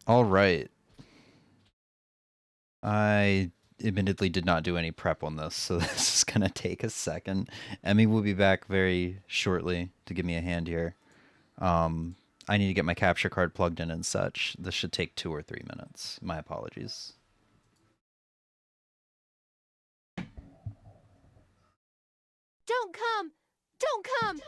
All right. I admittedly did not do any prep on this, so this is going to take a second. Emmy will be back very shortly to give me a hand here. Um, I need to get my capture card plugged in and such. This should take 2 or 3 minutes. My apologies. Don't come! Don't come!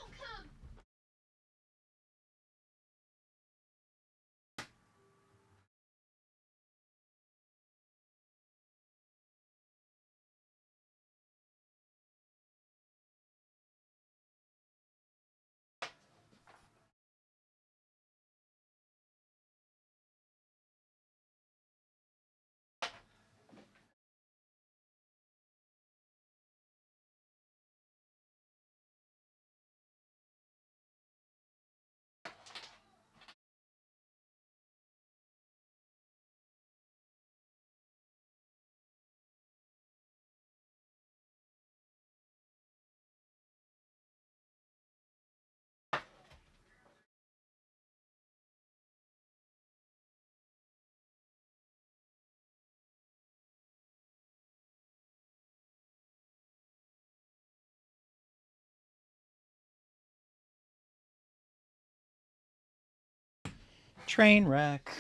Train wreck.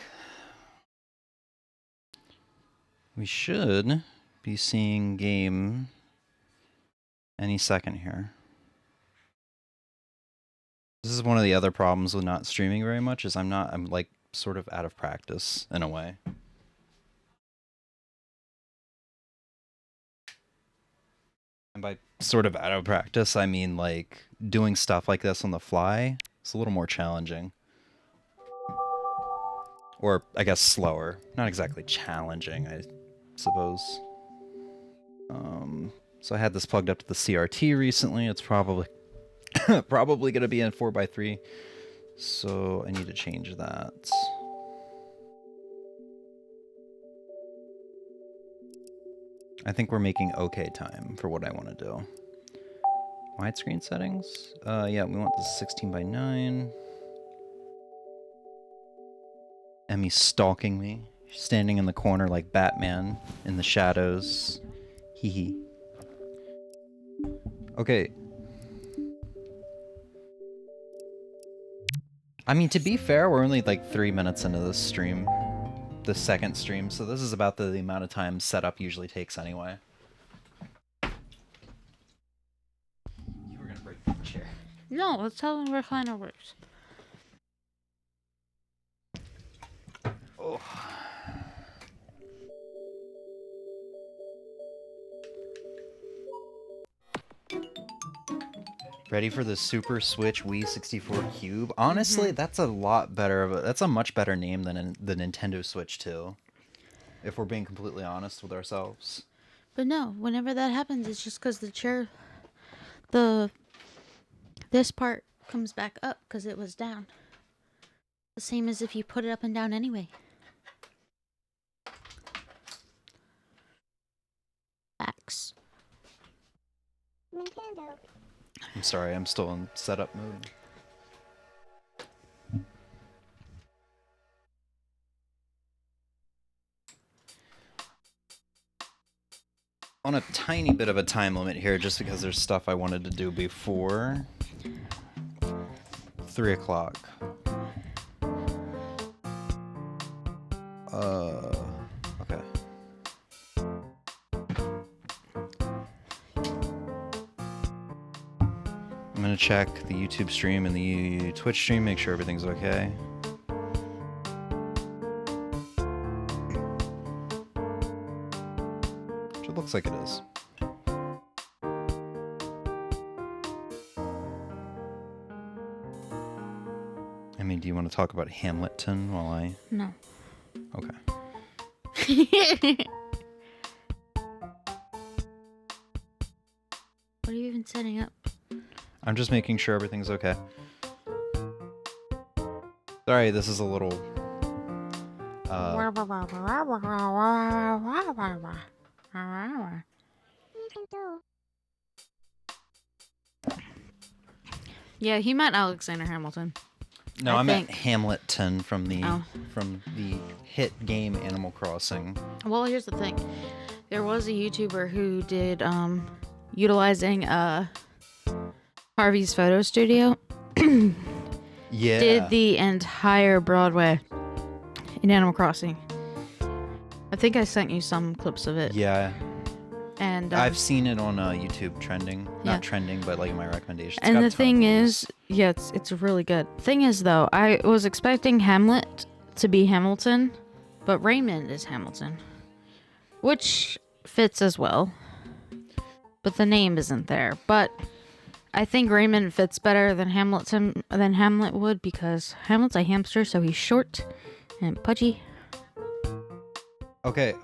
We should be seeing game any second here. This is one of the other problems with not streaming very much is I'm like sort of out of practice in a way. And by sort of out of practice, I mean like doing stuff like this on the fly. It's a little more challenging. Or I guess slower. Not exactly challenging, I suppose. So I had this plugged up to the CRT recently. It's probably probably gonna be in 4x3. So I need to change that. I think we're making okay time for what I want to do. Widescreen settings? Yeah, we want the 16:9. Emmy's stalking me. She's standing in the corner like Batman in the shadows. Hee hee. Okay. I mean, to be fair, we're only like 3 minutes into this stream. The second stream, so this is about the amount of time setup usually takes anyway. You were gonna break the chair. No, that's how the recliner works. Oh. Ready for the Super Switch Wii 64 Cube? Honestly, that's a lot better that's a much better name than the Nintendo Switch 2. If we're being completely honest with ourselves. But no, whenever that happens, it's just because the chair, this part comes back up because it was down. The same as if you put it up and down anyway. X. Nintendo. I'm sorry, I'm still in setup mode. On a tiny bit of a time limit here, just because there's stuff I wanted to do before 3 o'clock. Okay. I'm gonna check the YouTube stream and the Twitch stream, make sure everything's okay. Which it looks like it is. I mean, do you want to talk about Hamilton while I... No. Okay. What are you even setting up? I'm just making sure everything's okay. Sorry, this is a little... Nintendo. Yeah, he meant Alexander Hamilton. No, I I meant think. Hamilton from the Oh. hit game Animal Crossing. Well, here's the thing. There was a YouTuber who did utilizing Harvey's photo studio. Yeah. Did the entire Broadway in Animal Crossing. I think I sent you some clips of it. Yeah. And I've seen it on YouTube trending. Yeah. Not trending, but like my recommendations. and the thing is, yeah, it's really good. Thing is though, I was expecting Hamlet to be Hamilton, but Raymond is Hamilton, which fits as well. But the name isn't there. But I think Raymond fits better than Hamlet would, because Hamlet's a hamster, so he's short and pudgy. Okay,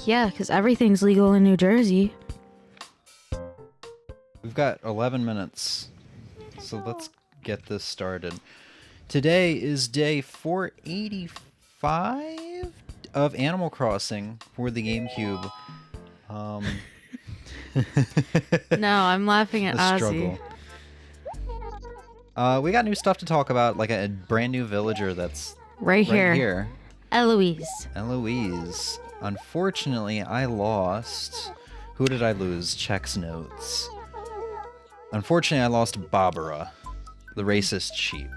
Yeah, because everything's legal in New Jersey. we've got 11 minutes, so let's get this started. Today is day 485 of Animal Crossing for the GameCube. No, I'm laughing at The Ozzy. struggle. We got new stuff to talk about, like a brand new villager that's Right right here. here. Eloise. Eloise. Unfortunately, I lost. Who did I lose? Checks notes. Unfortunately, I lost Barbara, the racist sheep.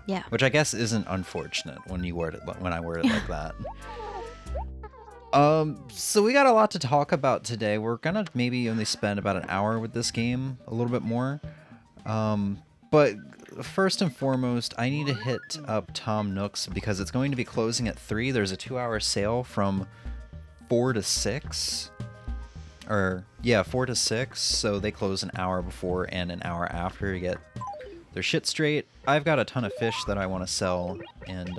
Yeah. Which I guess isn't unfortunate when I word it like that. So we got a lot to talk about today. We're gonna maybe only spend about an hour with this game, a little bit more. But first and foremost, I need to hit up Tom Nook's because it's going to be closing at 3. There's a 2-hour sale from 4 to 6. 4 to 6. So they close an hour before and an hour after to get their shit straight. I've got a ton of fish that I want to sell, and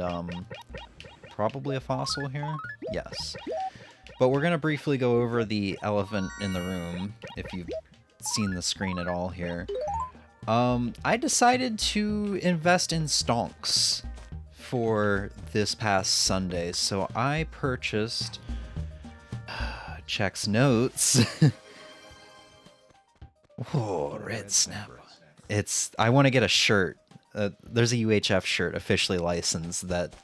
probably a fossil here. Yes. But we're going to briefly go over the elephant in the room, if you've seen the screen at all here. I decided to invest in stonks for this past Sunday, so I purchased checks notes. Oh, red snap. I want to get a shirt. There's a UHF shirt officially licensed that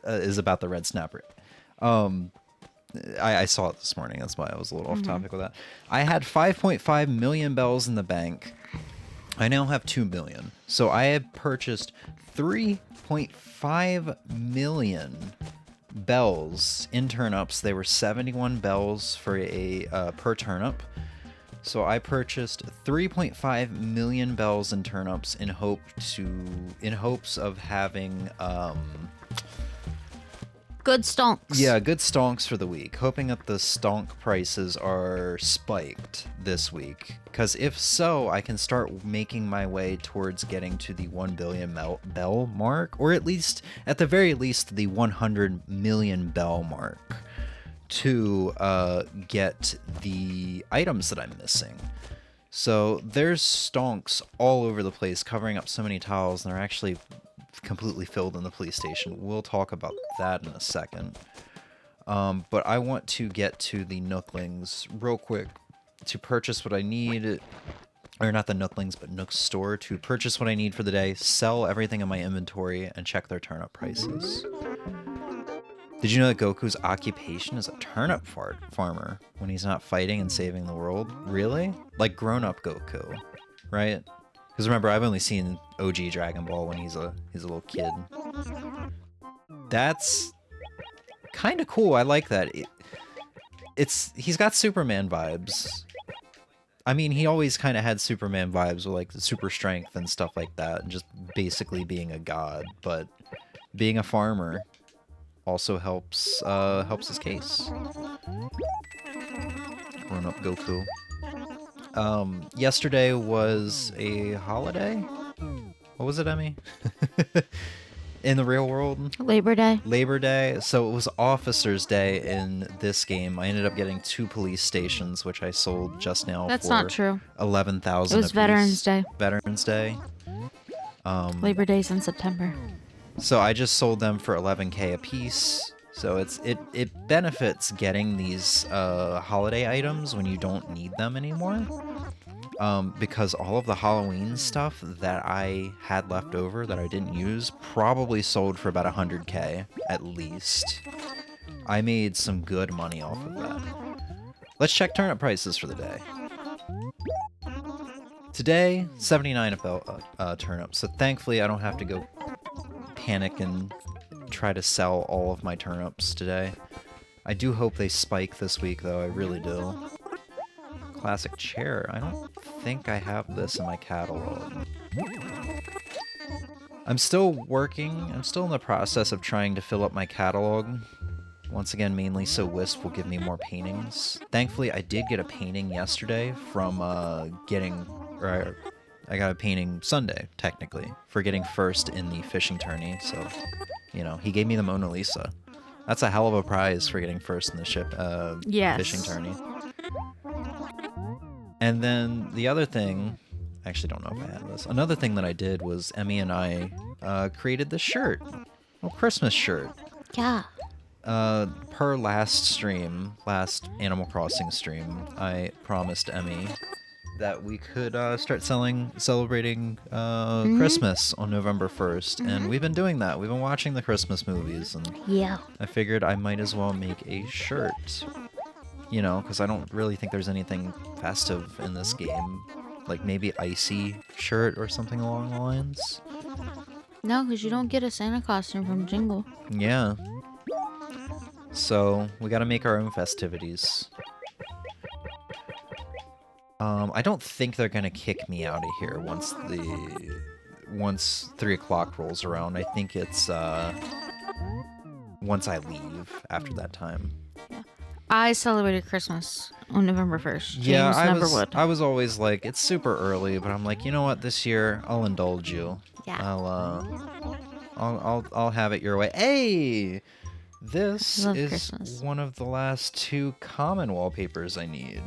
is about the red snapper. I saw it this morning. That's why I was a little off topic with that. I had 5.5 million bells in the bank. I now have 2 million. So I have purchased 3.5 million bells in turnips. They were 71 bells for a per turnip. So I purchased 3.5 million bells in turnips in hopes of having Good stonks. yeah, good stonks for the week. Hoping that the stonk prices are spiked this week. Because if so, I can start making my way towards getting to the 1 billion bell mark. Or at the very least, the 100 million bell mark. To get the items that I'm missing. So there's stonks all over the place, covering up so many tiles, and they're actually completely filled in the police station. We'll talk about that in a second. But I want to get to the Nooklings real quick to purchase what I need. Or not the Nooklings, but Nook's store, to purchase what I need for the day, sell everything in my inventory, and check their turnip prices. Did you know that Goku's occupation is a turnip farmer when he's not fighting and saving the world? Really? Like grown-up Goku, right? Because remember, I've only seen OG Dragon Ball when he's a little kid. That's kind of cool. I like that. He's got Superman vibes. I mean, he always kind of had Superman vibes with like the super strength and stuff like that, and just basically being a god. But being a farmer also helps his case. Grown up Goku. Yesterday was a holiday. What was it, Emmy? In the real world? Labor Day. Labor Day. So it was Officers Day in this game. I ended up getting 2 police stations, which I sold just now. That's for not true. 11,000. It was Veterans Day. Veterans Day. Labor Day's in September. So I just sold them for 11K a piece. So it benefits getting these holiday items when you don't need them anymore. because all of the Halloween stuff that I had left over that I didn't use probably sold for about 100K at least. I made some good money off of that. Let's check turnip prices for the day. Today, 79 turnips, so thankfully I don't have to go panic and try to sell all of my turnips today. I do hope they spike this week, though, I really do. Classic chair. I don't think I have this in my catalog. I'm still in the process of trying to fill up my catalog. Once again, mainly so Wisp will give me more paintings. Thankfully, I did get a painting yesterday from I got a painting Sunday, technically, for getting first in the fishing tourney, so, you know, he gave me the Mona Lisa. That's a hell of a prize for getting first in the Yes. fishing tourney. And then the other thing, I actually don't know if I had this. Another thing that I did was Emmy and I created this shirt, a Christmas shirt. Yeah. Per last Animal Crossing stream, I promised Emmy that we could start celebrating Christmas on November 1st, and we've been doing that. We've been watching the Christmas movies, and Yeah. I figured I might as well make a shirt. You know, because I don't really think there's anything festive in this game. Like maybe icy shirt or something along the lines. No, because you don't get a Santa costume from Jingle. Yeah. So we gotta make our own festivities. I don't think they're gonna kick me out of here once 3 o'clock rolls around. I think it's once I leave after that time. I celebrated Christmas on November 1st. James Yeah, never would. I was always like, it's super early, but I'm like, you know what? This year I'll indulge you. Yeah. I'll have it your way. Hey, this Love is Christmas. one of the last 2 common wallpapers I need.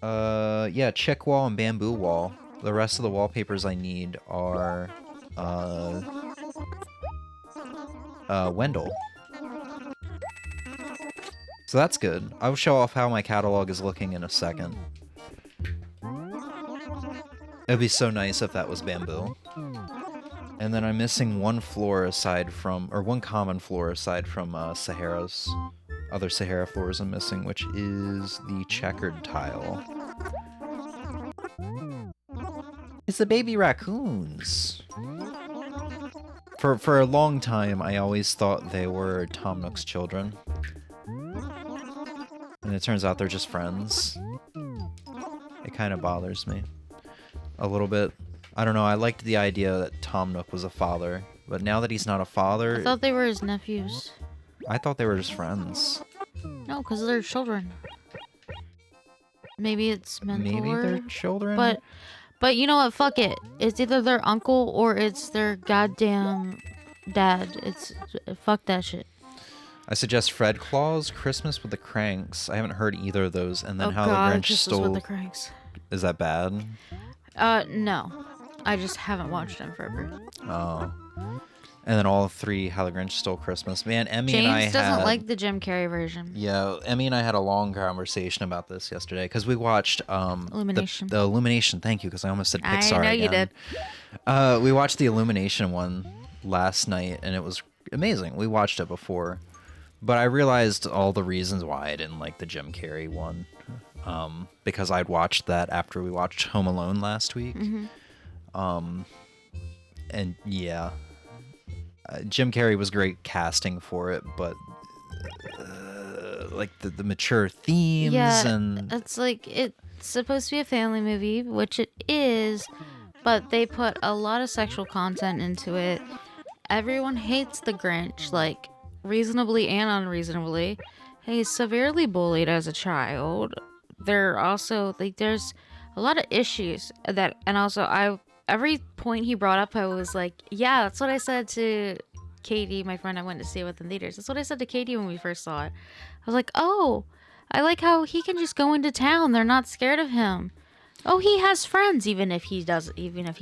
Yeah, chick wall and bamboo wall. The rest of the wallpapers I need are Wendell. So that's good. I'll show off how my catalog is looking in a second. It'd be so nice if that was bamboo. And then I'm missing one floor aside from, or one common floor aside from Sahara's. Other Sahara floors I'm missing, which is the checkered tile. It's the baby raccoons. For a long time, I always thought they were Tom Nook's children. And it turns out they're just friends. It kind of bothers me a little bit. I don't know, I liked the idea that Tom Nook was a father, but now that he's not a father... I thought they were his nephews. I thought they were just friends. No, because they're children. Maybe it's mentor. Maybe they're children? But you know what? Fuck it. It's either their uncle or it's their goddamn dad. Fuck that shit. I suggest Fred Claus, Christmas with the Cranks. I haven't heard either of those. And then How God, the Grinch Christmas Stole... with the Cranks. Is that bad? No. I just haven't watched them forever. Oh. And then all 3 How the Grinch Stole Christmas. Man, Emmy and I James doesn't like the Jim Carrey version. Yeah, Emmy and I had a long conversation about this yesterday because we watched Illumination. The Illumination. Thank you, because I almost said Pixar I know again. you did. We watched the Illumination one last night, and it was amazing. We watched it before, but I realized all the reasons why I didn't like the Jim Carrey one, because I'd watched that after we watched Home Alone last week. And yeah. Jim Carrey was great casting for it, but like the mature themes and it's like it's supposed to be a family movie, which it is, but they put a lot of sexual content into it. Everyone hates the Grinch, like reasonably and unreasonably. He's severely bullied as a child. There also like there's a lot of issues that, and also every point he brought up, I was like, yeah, that's what I said to Katie, my friend I went to see it with in theaters. That's what I said to Katie when we first saw it. I was like, oh, I like how he can just go into town. They're not scared of him. Oh, he has friends, even if he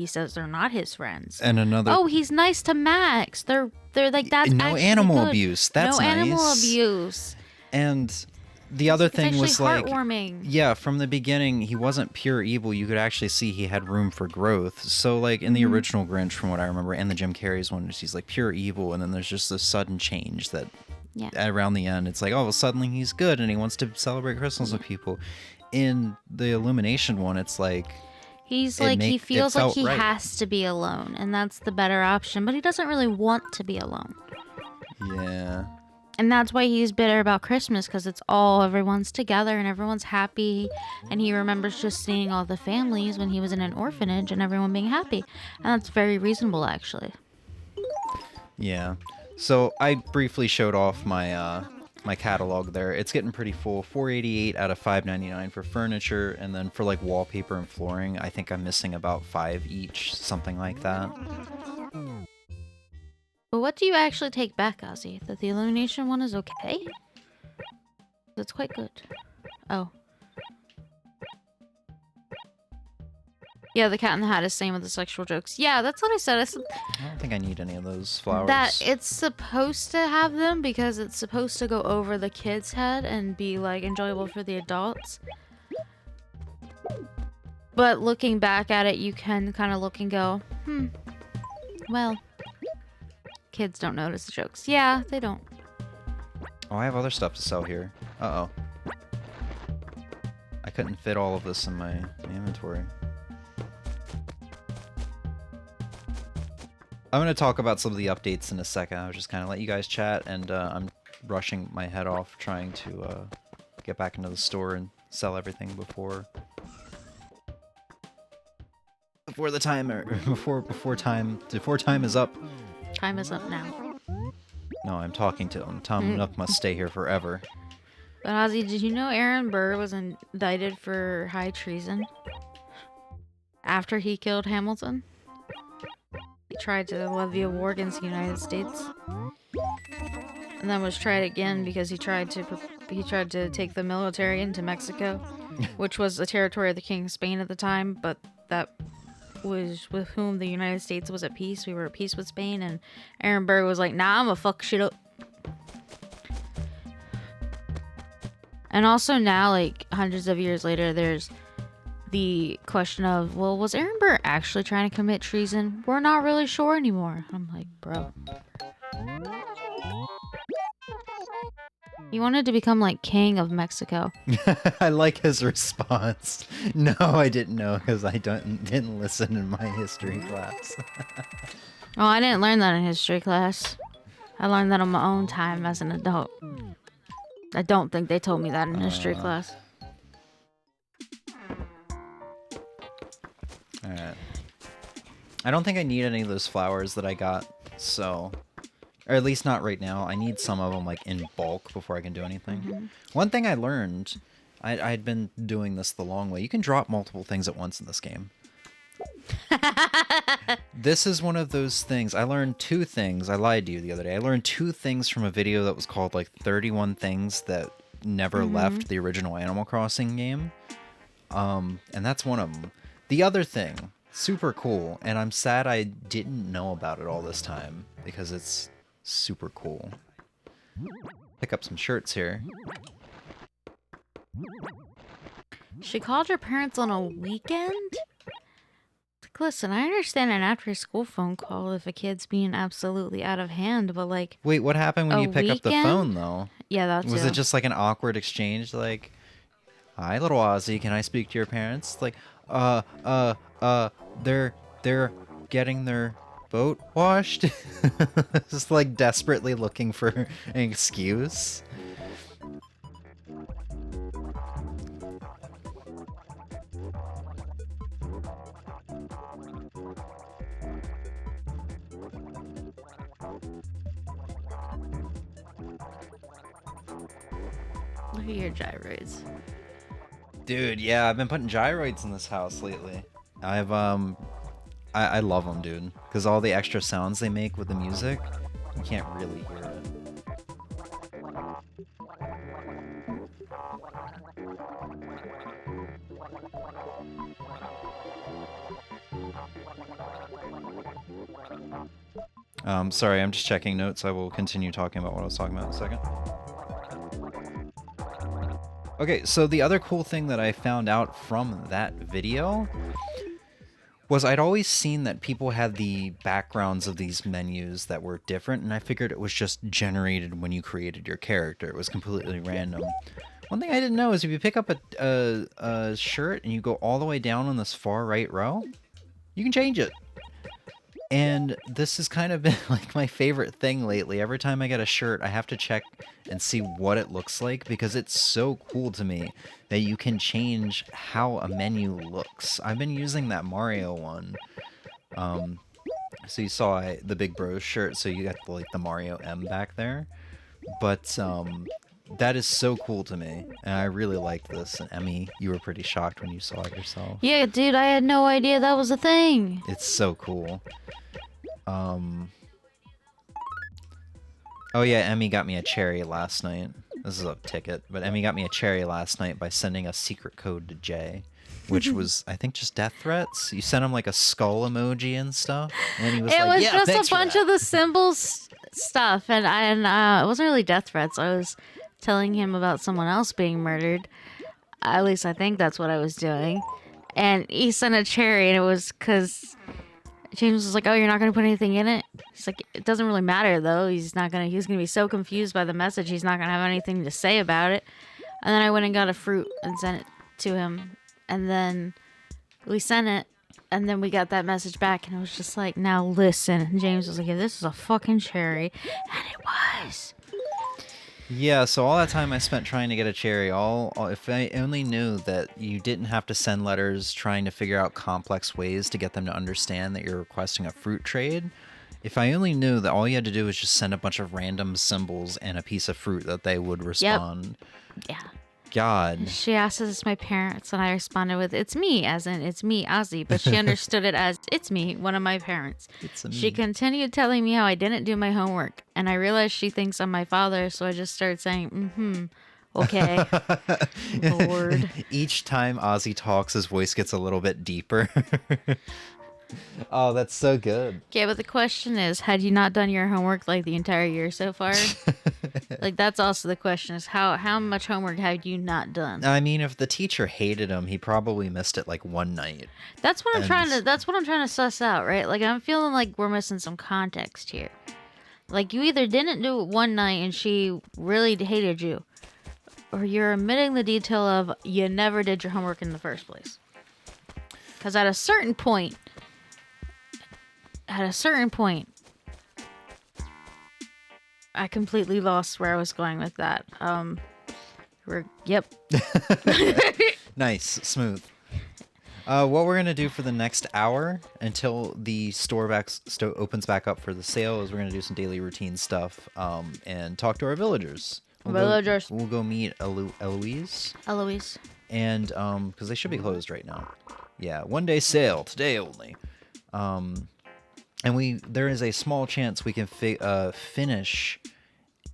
says they're not his friends. and another Oh, he's nice to Max. They're like, that's no actually animal good. abuse. That's no nice. animal abuse. And the other It's thing actually was like, heartwarming. yeah, from the beginning, he wasn't pure evil. You could actually see he had room for growth. So, like, in the original Grinch, from what I remember, and the Jim Carrey's one, he's like pure evil, and then there's just this sudden change that Yeah. around the end, it's like, oh, well, suddenly he's good and he wants to celebrate Christmas with people. In the Illumination one, it's like, He's like, he it feels like felt he right. has to be alone, and that's the better option, but he doesn't really want to be alone. Yeah. And that's why he's bitter about Christmas, because it's all, everyone's together and everyone's happy. And he remembers just seeing all the families when he was in an orphanage and everyone being happy. And that's very reasonable, actually. Yeah. So I briefly showed off my my catalog there. It's getting pretty full. 488 out of 599 for furniture, and then for like wallpaper and flooring, I think I'm missing about 5 each, something like that. But what do you actually take back, Ozzy? That the Illumination one is okay? That's quite good. Oh. Yeah, the Cat in the Hat is same with the sexual jokes. Yeah, that's what I said. I said I don't think I need any of those flowers. that it's supposed to have them because it's supposed to go over the kid's head and be like enjoyable for the adults. But looking back at it, you can kind of look and go, well, kids don't notice the jokes. Yeah, they don't. Oh, I have other stuff to sell here. Uh-oh. I couldn't fit all of this in my inventory. I'm going to talk about some of the updates in a second. I was just kind of let you guys chat, and I'm rushing my head off trying to get back into the store and sell everything before the timer before time is up. Time is up now. No, I'm talking to him. Tom Nook must stay here forever. But Ozzy, did you know Aaron Burr was indicted for high treason after he killed Hamilton? He tried to levy a war against the United States, and then was tried again because he tried to take the military into Mexico, which was a territory of the King of Spain at the time, but that was with whom the United States was at peace. We were at peace with Spain, and Aaron Burr was like, nah, I'm gonna fuck shit up. And also now, like, hundreds of years later, there's the question of, well, was Aaron Burr actually trying to commit treason? We're not really sure anymore. I'm like, bro. He wanted to become, like, king of Mexico. I like his response. No, I didn't know because I didn't listen in my history class. Oh, I didn't learn that in history class. I learned that on my own time as an adult. I don't think they told me that in history class. Alright. I don't think I need any of those flowers that I got, so... Or at least not right now. I need some of them, like, in bulk before I can do anything. One thing I learned... I'd been doing this the long way. You can drop multiple things at once in this game. This is one of those things. I learned 2 things. I lied to you the other day. I learned 2 things from a video that was called, like, 31 Things That Never Left the Original Animal Crossing game. And that's one of them. The other thing, super cool, and I'm sad I didn't know about it all this time, because it's super cool. Pick up some shirts here. She called her parents on a weekend? Like, listen, I understand an after-school phone call if a kid's being absolutely out of hand, but like... Wait, what happened when you pick up the phone, though? Yeah, that's Was it just like an awkward exchange, like, hi, little Ozzy, can I speak to your parents? Like, they're getting their boat washed? Just like desperately looking for an excuse. Look at your gyroids. Dude, yeah, I've been putting gyroids in this house lately. I love them, dude, because all the extra sounds they make with the music, you can't really hear it. Sorry, I'm just checking notes. I will continue talking about what I was talking about in a second. Okay, so the other cool thing that I found out from that video was I'd always seen that people had the backgrounds of these menus that were different, and I figured it was just generated when you created your character. It was completely random. One thing I didn't know is if you pick up a shirt and you go all the way down on this far right row, you can change it. And this has kind of been like my favorite thing lately. Every time I get a shirt, I have to check and see what it looks like because it's so cool to me that you can change how a menu looks. I've been using that Mario one. So you saw the Big Bros shirt, so you got like the Mario M back there. But that is so cool to me, and I really like this. And Emmy, you were pretty shocked when you saw it yourself. Yeah, dude, I had no idea that was a thing. It's so cool. Oh yeah, Emmy got me a cherry last night. This is a ticket, but Emmy got me a cherry last night by sending a secret code to Jay, which was, I think, just death threats. You sent him like a skull emoji and stuff, and he was It like, was "Yeah, just thanks a for bunch that." of the symbols stuff, and it wasn't really death threats. I was telling him about someone else being murdered. At least I think that's what I was doing. And he sent a cherry, and it was because James was like, "Oh, you're not gonna put anything in it." He's like, "It doesn't really matter though. He's gonna be so confused by the message. He's not gonna have anything to say about it." And then I went and got a fruit and sent it to him, and then we sent it, and then we got that message back, and it was just like, "Now listen." And James was like, "Yeah, this is a fucking cherry," and it was. Yeah, so all that time I spent trying to get a cherry, if I only knew that you didn't have to send letters trying to figure out complex ways to get them to understand that you're requesting a fruit trade. If I only knew that all you had to do was just send a bunch of random symbols and a piece of fruit that they would respond. Yeah. God. She asked if it's my parents, and I responded with, "It's me," as in, "It's me, Ozzy." But she understood it as, "It's me, one of my parents." It's a She me. continued telling me how I didn't do my homework, and I realized she thinks I'm my father, so I just started saying, okay. Lord. Each time Ozzy talks, his voice gets a little bit deeper. Oh, that's so good. Okay, but the question is, had you not done your homework like the entire year so far? Like, that's also the question, is how much homework have you not done? I mean, if the teacher hated him, he probably missed it like one night. That's what I'm trying to suss out, right? Like, I'm feeling like we're missing some context here. Like, you either didn't do it one night and she really hated you, or you're omitting the detail of you never did your homework in the first place. Because at a certain point, I completely lost where I was going with that. Yep. Nice, smooth. What we're gonna do for the next hour until the store opens back up for the sale is we're gonna do some daily routine stuff, and talk to our villagers. We'll go meet Eloise. And because they should be closed right now. Yeah, 1 day sale today only. And there is a small chance we can finish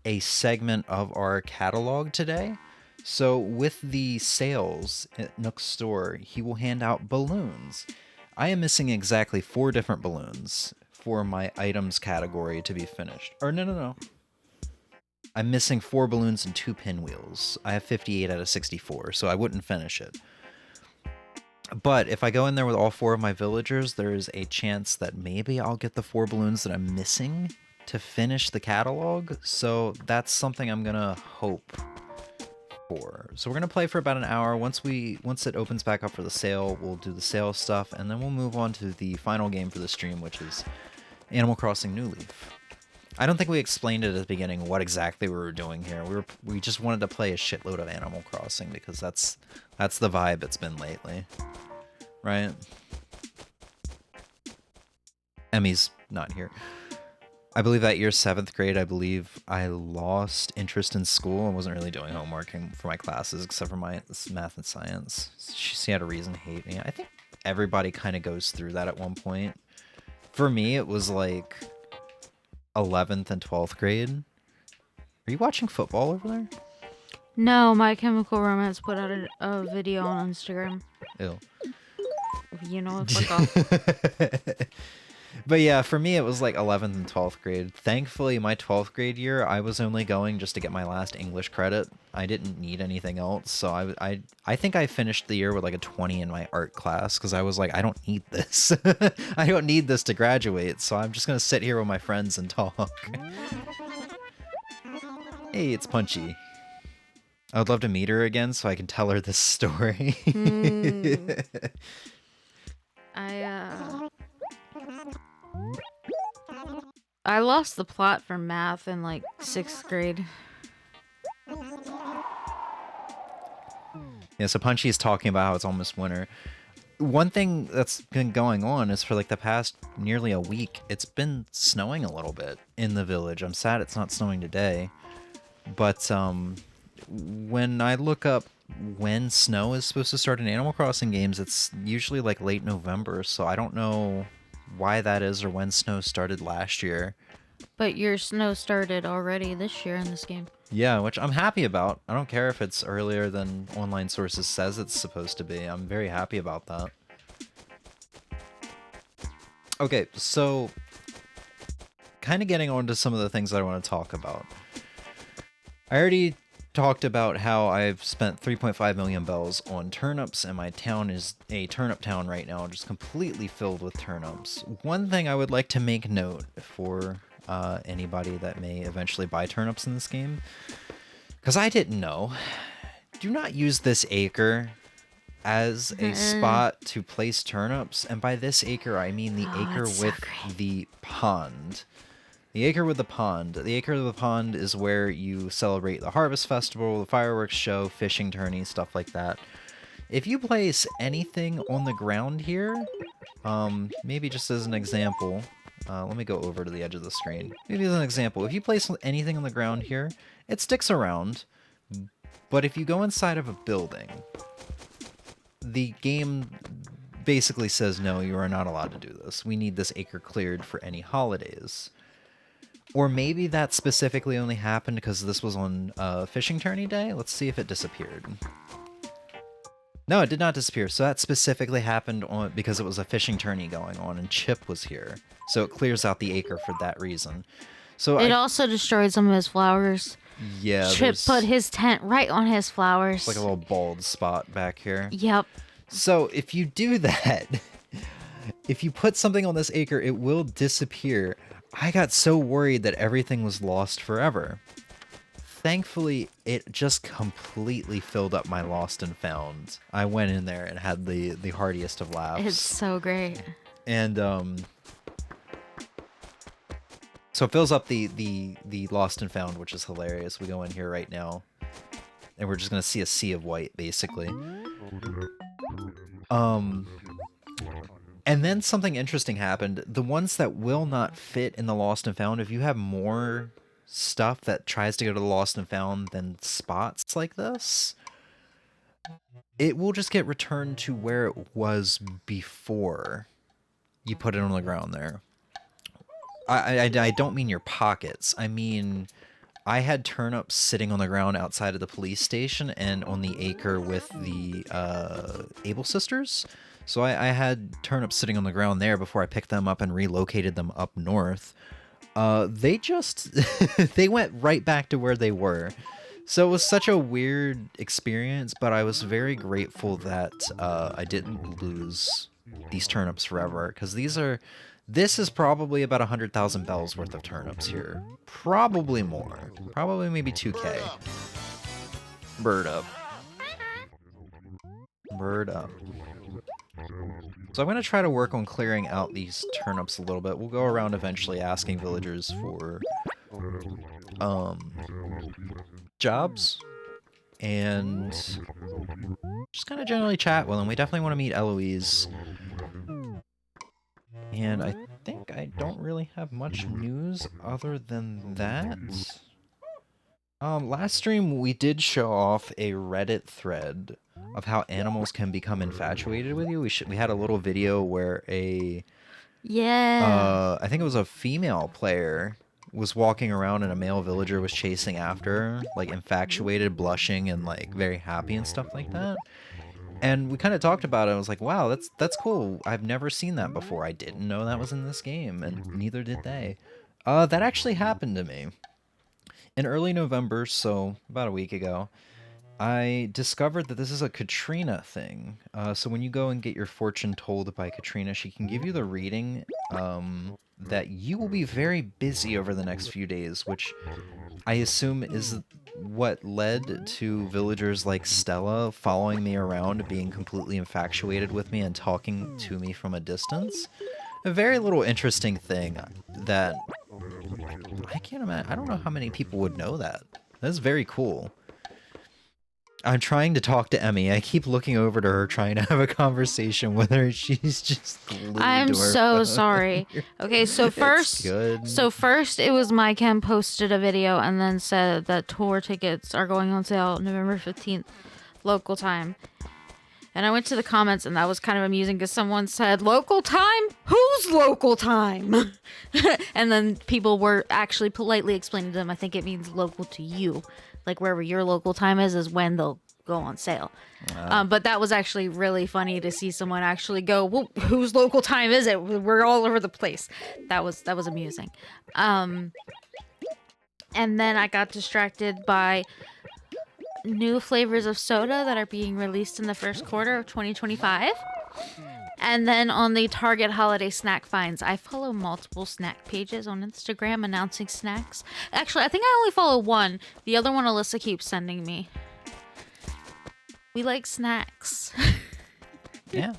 a segment of our catalog today. So with the sales at Nook's store, he will hand out balloons. I am missing exactly 4 different balloons for my items category to be finished. Or no. I'm missing 4 balloons and 2 pinwheels. I have 58 out of 64, so I wouldn't finish it. But if I go in there with all 4 of my villagers, there's a chance that maybe I'll get the 4 balloons that I'm missing to finish the catalog. So that's something I'm gonna hope for. So we're gonna play for about an hour. Once it opens back up for the sale, we'll do the sale stuff, and then we'll move on to the final game for the stream, which is Animal Crossing New Leaf. I don't think we explained it at the beginning what exactly we were doing here. We just wanted to play a shitload of Animal Crossing because that's the vibe it's been lately. Right? Emmy's not here. I believe that year, 7th grade, I believe I lost interest in school and wasn't really doing homework for my classes except for my math and science. She had a reason to hate me. I think everybody kind of goes through that at one point. For me, it was like 11th and 12th grade. Are you watching football over there? No, My Chemical Romance put out a video on Instagram. Ew. You know, fuck off. But yeah, for me it was like 11th and 12th grade. Thankfully, my 12th grade year, I was only going just to get my last English credit. I didn't need anything else, so I think I finished the year with like a 20 in my art class because I was like, I don't need this. I don't need this to graduate, so I'm just gonna sit here with my friends and talk. Hey, it's Punchy. I would love to meet her again so I can tell her this story. Mm, I I lost the plot for math in like 6th grade. Yeah, so Punchy's talking about how it's almost winter. One thing that's been going on is for like the past nearly a week, it's been snowing a little bit in the village. I'm sad it's not snowing today, but when I look up when snow is supposed to start in Animal Crossing games, it's usually like late November, so I don't know why that is or when snow started last year. But your snow started already this year in this game. Yeah, which I'm happy about. I don't care if it's earlier than online sources says it's supposed to be. I'm very happy about that. Okay, so kind of getting on to some of the things that I want to talk about. I already talked about how I've spent 3.5 million bells on turnips, and my town is a turnip town right now, just completely filled with turnips. One thing I would like to make note for anybody that may eventually buy turnips in this game, because I didn't know, do not use this acre as a spot to place turnips, and by this acre I mean the acre it's so with great. the pond. The acre with the pond. The acre with the pond is where you celebrate the harvest festival, the fireworks show, fishing tourney, stuff like that. If you place anything on the ground here, maybe just as an example, let me go over to the edge of the screen. Maybe as an example, if you place anything on the ground here, it sticks around, but if you go inside of a building, the game basically says, no, you are not allowed to do this. We need this acre cleared for any holidays. Or maybe that specifically only happened because this was on fishing tourney day. Let's see if it disappeared. No, it did not disappear. So that specifically happened on because it was a fishing tourney going on and Chip was here. So it clears out the acre for that reason. So It also destroyed some of his flowers. yeah, Chip put his tent right on his flowers. like a little bald spot back here. Yep. So if you do that, if you put something on this acre, it will disappear. I got so worried that everything was lost forever. Thankfully, it just completely filled up my lost and found. I went in there and had the heartiest of laughs. It's so great. And so it fills up the lost and found, which is hilarious. We go in here right now, and we're just gonna see a sea of white, basically. And then something interesting happened. The ones that will not fit in the lost and found, if you have more stuff that tries to go to the lost and found than spots like this, it will just get returned to where it was before you put it on the ground there. I don't mean your pockets. I mean, I had turnips sitting on the ground outside of the police station and on the acre with the Able sisters. So I had turnips sitting on the ground there before I picked them up and relocated them up north. They just they went right back to where they were. So it was such a weird experience, but I was very grateful that I didn't lose these turnips forever, because this is probably about 100,000 bells worth of turnips here. Probably more. Probably maybe 2K. Bird up. Bird up. So I'm going to try to work on clearing out these turnips a little bit. We'll go around eventually asking villagers for jobs and just kind of generally chat with them. We definitely want to meet Eloise. And I think I don't really have much news other than that. Last stream we did show off a Reddit thread of how animals can become infatuated with you. We had a little video where I think it was a female player was walking around and a male villager was chasing after her, like infatuated, blushing, and like very happy and stuff like that. And we kind of talked about it. I was like, wow, that's cool. I've never seen that before. I didn't know that was in this game, and neither did they. That actually happened to me in early November, so about a week ago. I discovered that this is a Katrina thing. So when you go and get your fortune told by Katrina, she can give you the reading that you will be very busy over the next few days, which I assume is what led to villagers like Stella following me around, being completely infatuated with me and talking to me from a distance. A very little interesting thing that I can't imagine. I don't know how many people would know that. That's very cool. I'm trying to talk to Emmy. I keep looking over to her, trying to have a conversation with her. She's just glued I'm to her so phone. sorry. Okay, so It's first, good. it was my Chem posted a video and then said that tour tickets are going on sale November 15th, local time. And I went to the comments and that was kind of amusing because someone said, local time? Who's local time? And then people were actually politely explaining to them, I think it means local to you. Like wherever your local time is when they'll go on sale. But that was actually really funny to see someone actually go, well, whose local time is it? We're all over the place. That was amusing. And then I got distracted by new flavors of soda that are being released in the first quarter of 2025. And then on the Target holiday snack finds, I follow multiple snack pages on Instagram announcing snacks. Actually, I think I only follow one. The other one Alyssa keeps sending me. We like snacks. Yeah.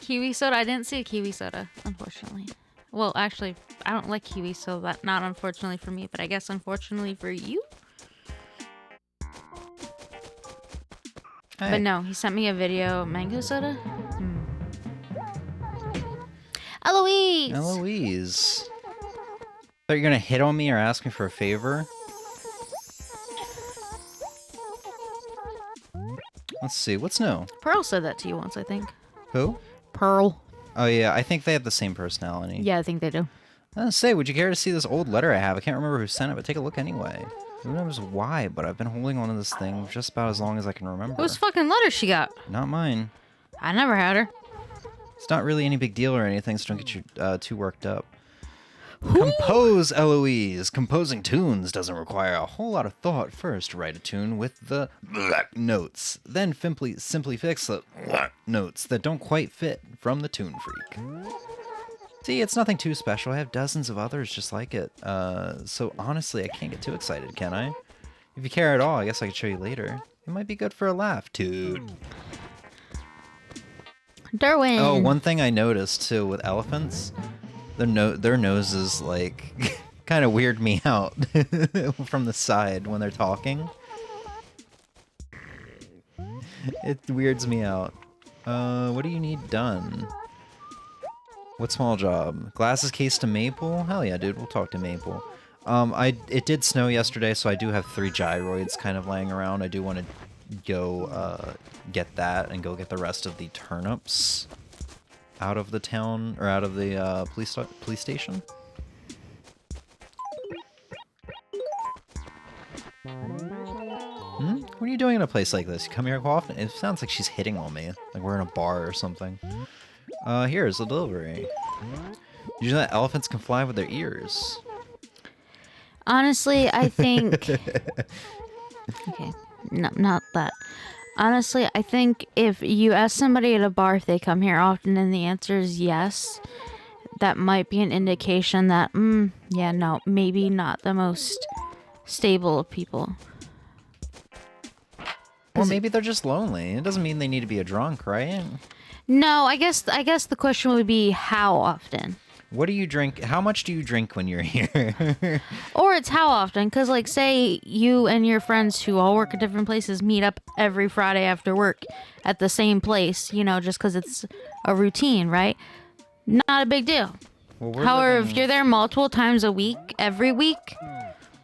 Kiwi soda. I didn't see a kiwi soda, unfortunately. Well, actually, I don't like kiwi, so that not unfortunately for me, but I guess unfortunately for you. Hey. But no, he sent me a video. Mango soda? Eloise! Eloise. Thought you're gonna hit on me or ask me for a favor? Let's see, what's new? Pearl said that to you once, I think. Who? Pearl. Oh yeah, I think they have the same personality. Yeah, I think they do. Say, would you care to see this old letter I have? I can't remember who sent it, but take a look anyway. Who knows why, but I've been holding on to this thing just about as long as I can remember. Whose fucking letter she got? Not mine. I never had her. It's not really any big deal or anything, so don't get you too worked up. Compose, Eloise. Composing tunes doesn't require a whole lot of thought. First, write a tune with the notes. Then simply fix the notes that don't quite fit from the Tune Freak. See, it's nothing too special. I have dozens of others just like it. So honestly, I can't get too excited, can I? If you care at all, I guess I could show you later. It might be good for a laugh, too. Derwin. Oh, one thing I noticed too with elephants, their noses like kind of weird me out from the side when they're talking. It weirds me out. What do you need done? What small job? Glasses case to Maple? Hell yeah, dude. We'll talk to Maple. It did snow yesterday, so I do have 3 gyroids kind of laying around. I do want to go get that and go get the rest of the turnips out of the town or out of the police station. What are you doing in a place like this? You come here quite often? It sounds like she's hitting on me, like we're in a bar or something. Here's the delivery. Did you know that elephants can fly with their ears? Honestly, I think... Okay, no, not that. Honestly, I think if you ask somebody at a bar if they come here often and the answer is yes, that might be an indication that, yeah, no, maybe not the most stable of people. Or maybe they're just lonely. It doesn't mean they need to be a drunk, right? No, I guess the question would be how often. What do you drink? How much do you drink when you're here? Or it's how often, because like say you and your friends who all work at different places meet up every Friday after work at the same place, you know, just because it's a routine, right? Not a big deal. Well, However, if you're there multiple times a week, every week,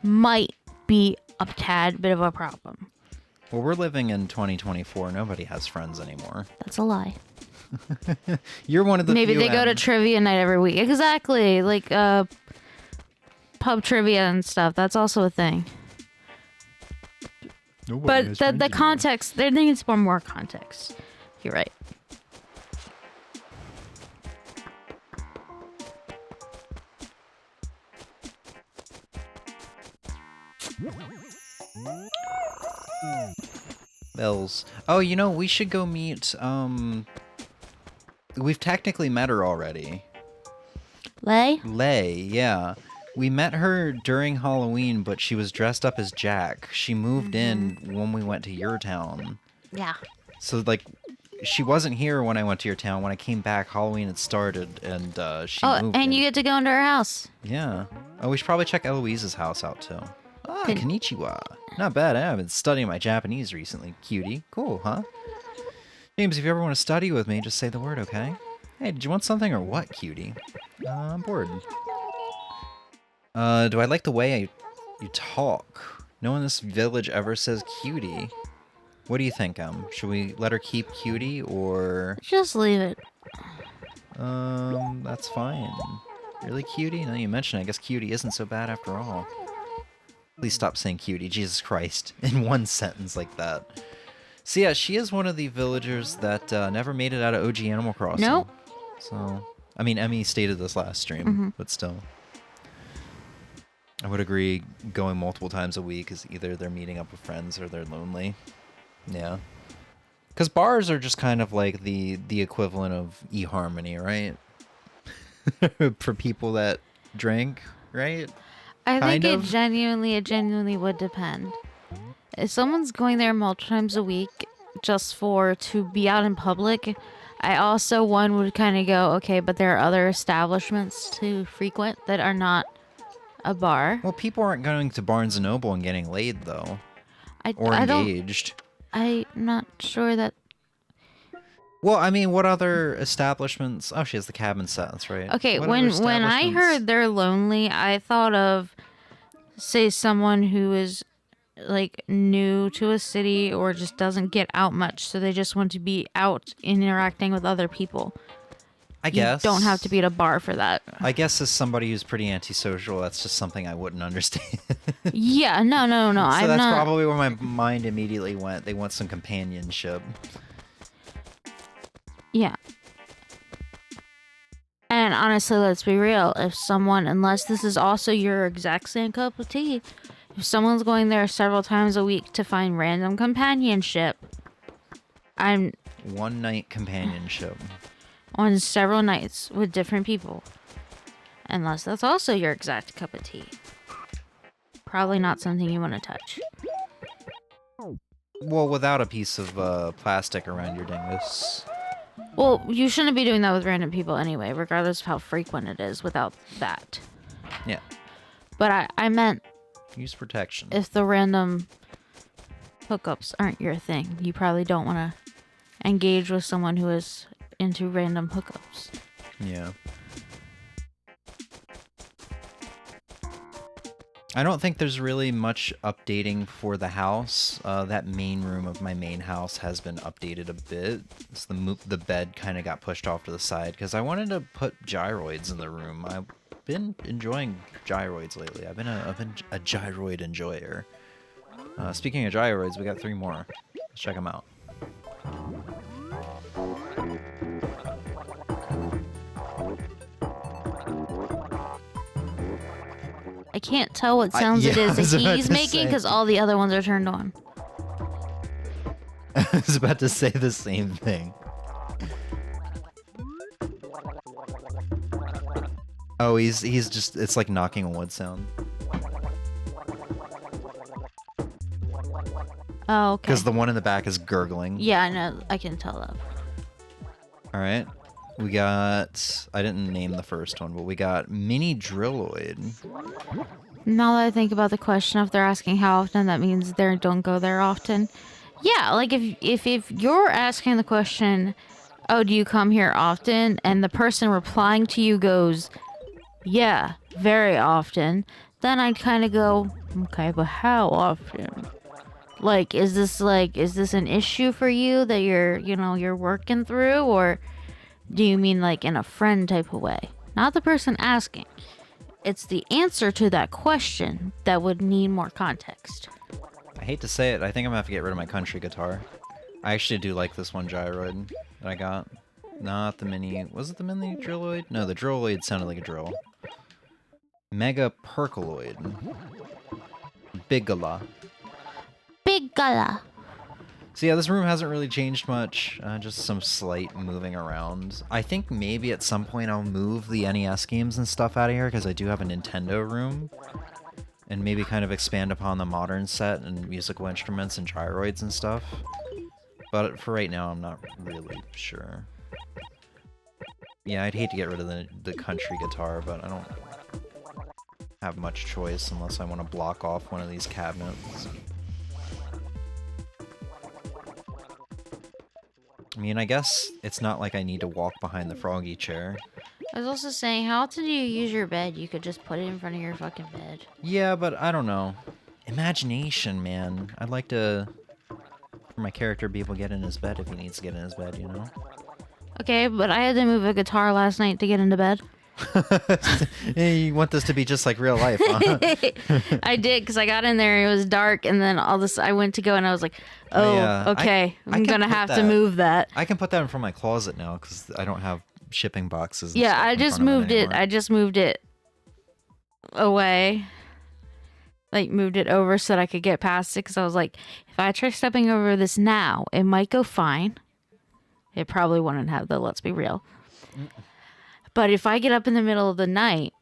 might be a tad bit of a problem. Well, we're living in 2024. Nobody has friends anymore. That's a lie. You're one of the Maybe few, they go to trivia night every week. Exactly. Like pub trivia and stuff. That's also a thing. But the context, there needs more context. You're right. Bells. Oh, you know, we should go meet, we've technically met her already. Lay? Yeah. We met her during Halloween, but she was dressed up as Jack. She moved in when we went to your town. Yeah. So, like, she wasn't here when I went to your town. When I came back, Halloween had started, and she moved and in. you get to go into her house. Yeah. Oh, we should probably check Eloise's house out, too. Ah, Can- konnichiwa. Not bad, eh? I've been studying my Japanese recently. Cutie. Cool, huh? James, if you ever want to study with me, just say the word, okay? Hey, did you want something or what, cutie? I'm bored. Do I like the way you talk? No one in this village ever says cutie. What do you think, Should we let her keep cutie, or... Just leave it. That's fine. Really, cutie? Now you mention it, I guess cutie isn't so bad after all. Please stop saying cutie, Jesus Christ, in one sentence like that. So yeah, she is one of the villagers that never made it out of OG Animal Crossing. Nope. So, I mean, Emmy stated this last stream, but still. I would agree going multiple times a week is either they're meeting up with friends or they're lonely. Yeah. Because bars are just kind of like the equivalent of eHarmony, right? For people that drink, right? I think Kind of. it genuinely would depend. If someone's going there multiple times a week just to be out in public, I also would kind of go, okay, but there are other establishments to frequent that are not a bar. Well, people aren't going to Barnes and Noble and getting laid though, or I engaged. I'm not sure that. Well, I mean, what other establishments? Oh, she has the cabin set. That's right. Okay, What when other I establishments- heard they're lonely, I thought of, say, someone who is like new to a city or just doesn't get out much, so they just want to be out interacting with other people. I guess You don't have to be at a bar for that. I guess as somebody who's pretty antisocial, that's just something I wouldn't understand. Yeah, no. So I'm that's not. probably where my mind immediately went. They want some companionship. Yeah. And honestly, let's be real. If someone, unless this is also your exact same cup of tea, if someone's going there several times a week to find random companionship, I'm One night companionship. on several nights with different people. Unless that's also your exact cup of tea. Probably not something you want to touch. Well, without a piece of plastic around your dingus. Well, you shouldn't be doing that with random people anyway, regardless of how frequent it is without that. Yeah. But I meant Use protection. if the random hookups aren't your thing, you probably don't want to engage with someone who is into random hookups. Yeah. I don't think there's really much updating for the house. That main room of my main house has been updated a bit. So the bed kind of got pushed off to the side because I wanted to put gyroids in the room. I've been enjoying gyroids lately. I've been a gyroid enjoyer. Speaking of gyroids, we got 3 more. Let's check them out. I can't tell what sounds it yeah, I is was that about he's to making say. because all the other ones are turned on. I was about to say the same thing. Oh, he's just, it's like knocking a wood sound. Oh, okay. Because the one in the back is gurgling. Yeah, I know. I can tell that. Alright. We got, I didn't name the first one, but we got Mini Drilloid. Now that I think about the question, if they're asking how often, that means they don't go there often. Yeah, like if you're asking the question, oh, do you come here often? And the person replying to you goes, yeah, very often. Then I'd kind of go, okay, but how often? Like, is this an issue for you that you're working through? Or do you mean like in a friend type of way? Not the person asking. It's the answer to that question that would need more context. I hate to say it, I think I'm gonna have to get rid of my country guitar. I actually do like this one gyroid that I got. Not the mini... Was it the mini drilloid? No, the drilloid sounded like a drill. Mega Percoloid. Bigala. Big gala. So yeah, this room hasn't really changed much. Just some slight moving around. I think maybe at some point I'll move the NES games and stuff out of here, because I do have a Nintendo room. And maybe kind of expand upon the modern set and musical instruments and gyroids and stuff. But for right now, I'm not really sure. Yeah, I'd hate to get rid of the country guitar, but I don't have much choice unless I want to block off one of these cabinets. I mean, I guess it's not like I need to walk behind the froggy chair. I was also saying, how often do you use your bed? You could just put it in front of your fucking bed. Yeah, but I don't know. Imagination, man. I'd like to... for my character to be able to get in his bed if he needs to get in his bed, you know? Okay, but I had to move a guitar last night to get into bed. Hey, you want this to be just like real life, huh? I did, because I got in there, it was dark, and then all this, I went to go, and I was like, oh, Yeah, okay, I I'm can gonna put have to that- move that. I can put that in front of my closet now, because I don't have shipping boxes and Yeah, stuff I in just front of moved it. anymore. I just moved it away. Like, moved it over so that I could get past it, because I was like, if I try stepping over this now, it might go fine. It probably wouldn't have, though, let's be real. But if I get up in the middle of the night,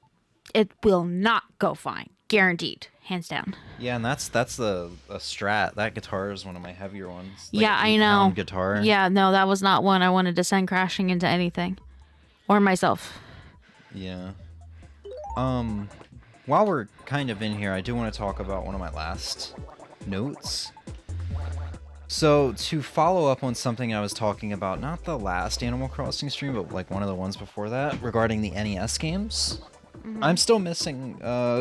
it will not go fine. Guaranteed. Hands down. Yeah, and that's a Strat. That guitar is one of my heavier ones. Like Yeah, I 8-pound know. guitar. Yeah, no, that was not one I wanted to send crashing into anything. Or myself. Yeah. While we're kind of in here, I do want to talk about one of my last notes. So, to follow up on something I was talking about, not the last Animal Crossing stream, but like one of the ones before that, regarding the NES games. I'm still missing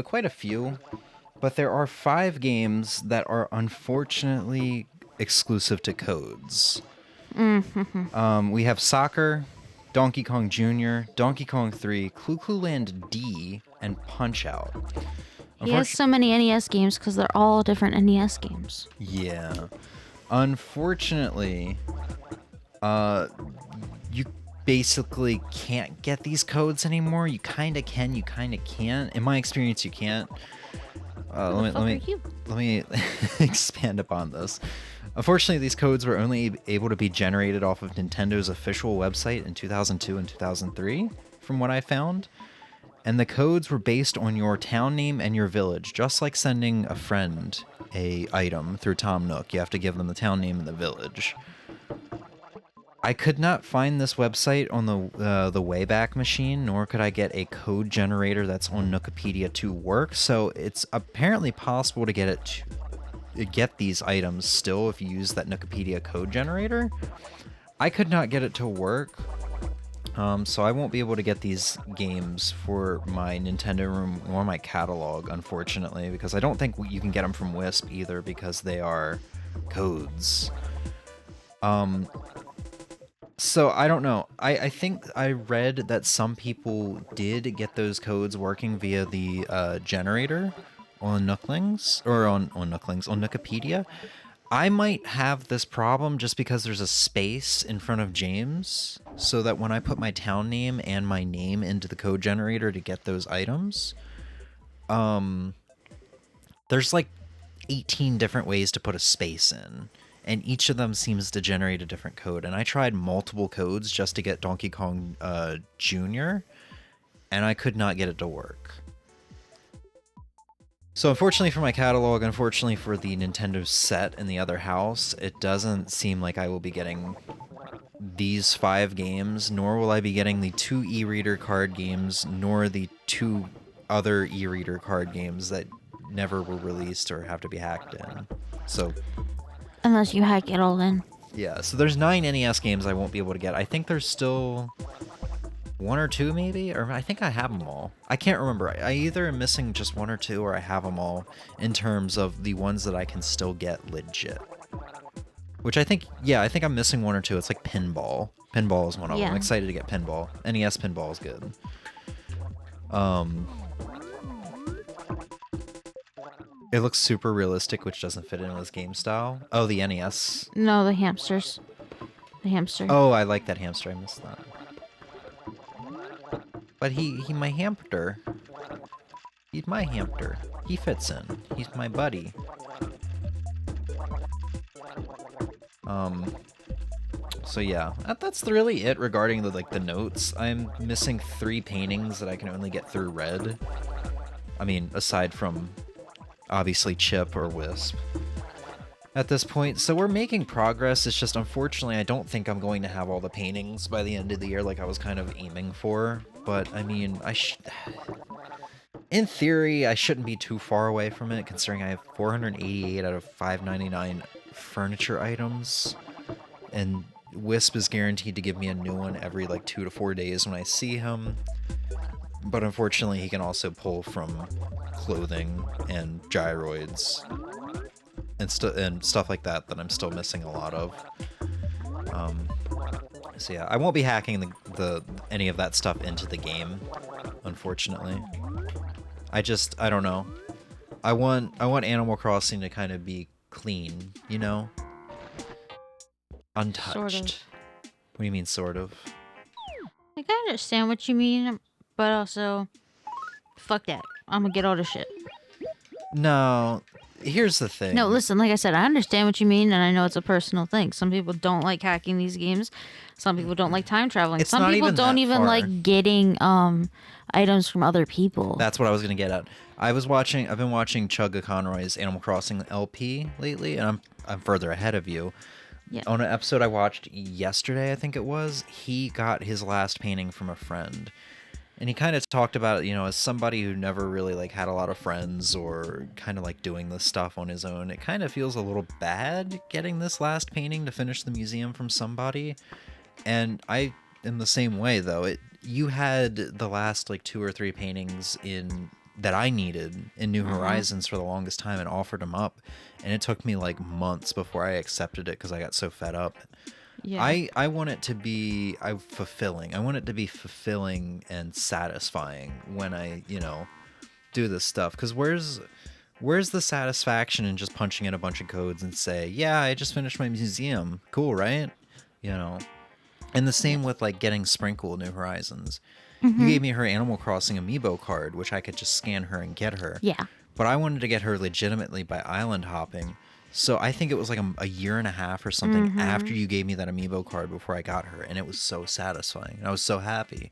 quite a few, but there are 5 games that are unfortunately exclusive to codes. We have Soccer, Donkey Kong Jr., Donkey Kong 3, Clu Clu Land D, and Punch-Out! He has so many NES games because they're all different NES games. Yeah. Unfortunately, you basically can't get these codes anymore. You kind of can, you kind of can't. In my experience, you can't. Let me expand upon this. Unfortunately, these codes were only able to be generated off of Nintendo's official website in 2002 and 2003, from what I found. And the codes were based on your town name and your village, just like sending a friend a item through Tom Nook. You have to give them the town name and the village. I could not find this website on the Wayback Machine, nor could I get a code generator that's on Nookopedia to work. So it's apparently possible to get these items still if you use that Nookopedia code generator. I could not get it to work. So I won't be able to get these games for my Nintendo room or my catalog, unfortunately, because I don't think you can get them from Wisp either, because they are codes. So I don't know. I think I read that some people did get those codes working via the generator on Nooklings, or on Nookopedia. I might have this problem just because there's a space in front of James, so that when I put my town name and my name into the code generator to get those items, there's like 18 different ways to put a space in, and each of them seems to generate a different code. And I tried multiple codes just to get Donkey Kong Jr., and I could not get it to work. So unfortunately for my catalog, unfortunately for the Nintendo set in the other house, it doesn't seem like I will be getting these 5 games, nor will I be getting the 2 e-reader card games, nor the 2 other e-reader card games that never were released or have to be hacked in. So Unless you hack it all in. yeah, so there's 9 NES games I won't be able to get. I think there's still 1 or 2 maybe, or I think I have them all. I can't remember. I either am missing just 1 or 2, or I have them all in terms of the ones that I can still get legit. Which I think, yeah, I think I'm missing 1 or 2. It's like Pinball. Pinball is one of them. I'm excited to get Pinball. NES Pinball is good. It looks super realistic, which doesn't fit in with this game style. Oh, the NES. No, the hamsters. The hamster. Oh, I like that hamster. I missed that. But he my hamster. He's my hamster. He fits in. He's my buddy. So yeah, that's really it regarding the notes. I'm missing 3 paintings that I can only get through red. I mean, aside from obviously Chip or Wisp at this point. So we're making progress. It's just unfortunately I don't think I'm going to have all the paintings by the end of the year like I was kind of aiming for. But I mean, in theory, I shouldn't be too far away from it, considering I have 488 out of 599 furniture items, and Wisp is guaranteed to give me a new one every like 2 to 4 days when I see him. But unfortunately, he can also pull from clothing and gyroids and stuff like that I'm still missing a lot of. So yeah, I won't be hacking any of that stuff into the game, unfortunately. I don't know. I want Animal Crossing to kind of be clean, you know? Untouched. Sort of. What do you mean, sort of? Like, I understand what you mean, but also, fuck that. I'm gonna get all the shit. No, here's the thing. No, listen, like I said, I understand what you mean, and I know it's a personal thing. Some people don't like hacking these games. Some people don't like time traveling. It's Some not people even don't that even far. like getting items from other people. That's what I was gonna get at. I've been watching Chugga Conroy's Animal Crossing LP lately, and I'm further ahead of you. Yeah. On an episode I watched yesterday, I think it was, he got his last painting from a friend. And he kind of talked about it, you know, as somebody who never really like had a lot of friends or kind of like doing this stuff on his own. It kind of feels a little bad getting this last painting to finish the museum from somebody. And I am the same way though. You had the last like 2 or 3 paintings that I needed in New Horizons for the longest time and offered them up, and it took me like months before I accepted it because I got so fed up. Yeah. I want it to be fulfilling. I want it to be fulfilling and satisfying when I, you know, do this stuff. Because where's the satisfaction in just punching in a bunch of codes and say, yeah, I just finished my museum. Cool, right? You know. And the same with like getting Sprinkle New Horizons. You gave me her Animal Crossing amiibo card, which I could just scan her and get her. Yeah. But I wanted to get her legitimately by island hopping. So I think it was like a year and a half or something after you gave me that amiibo card before I got her. And it was so satisfying. I was so happy.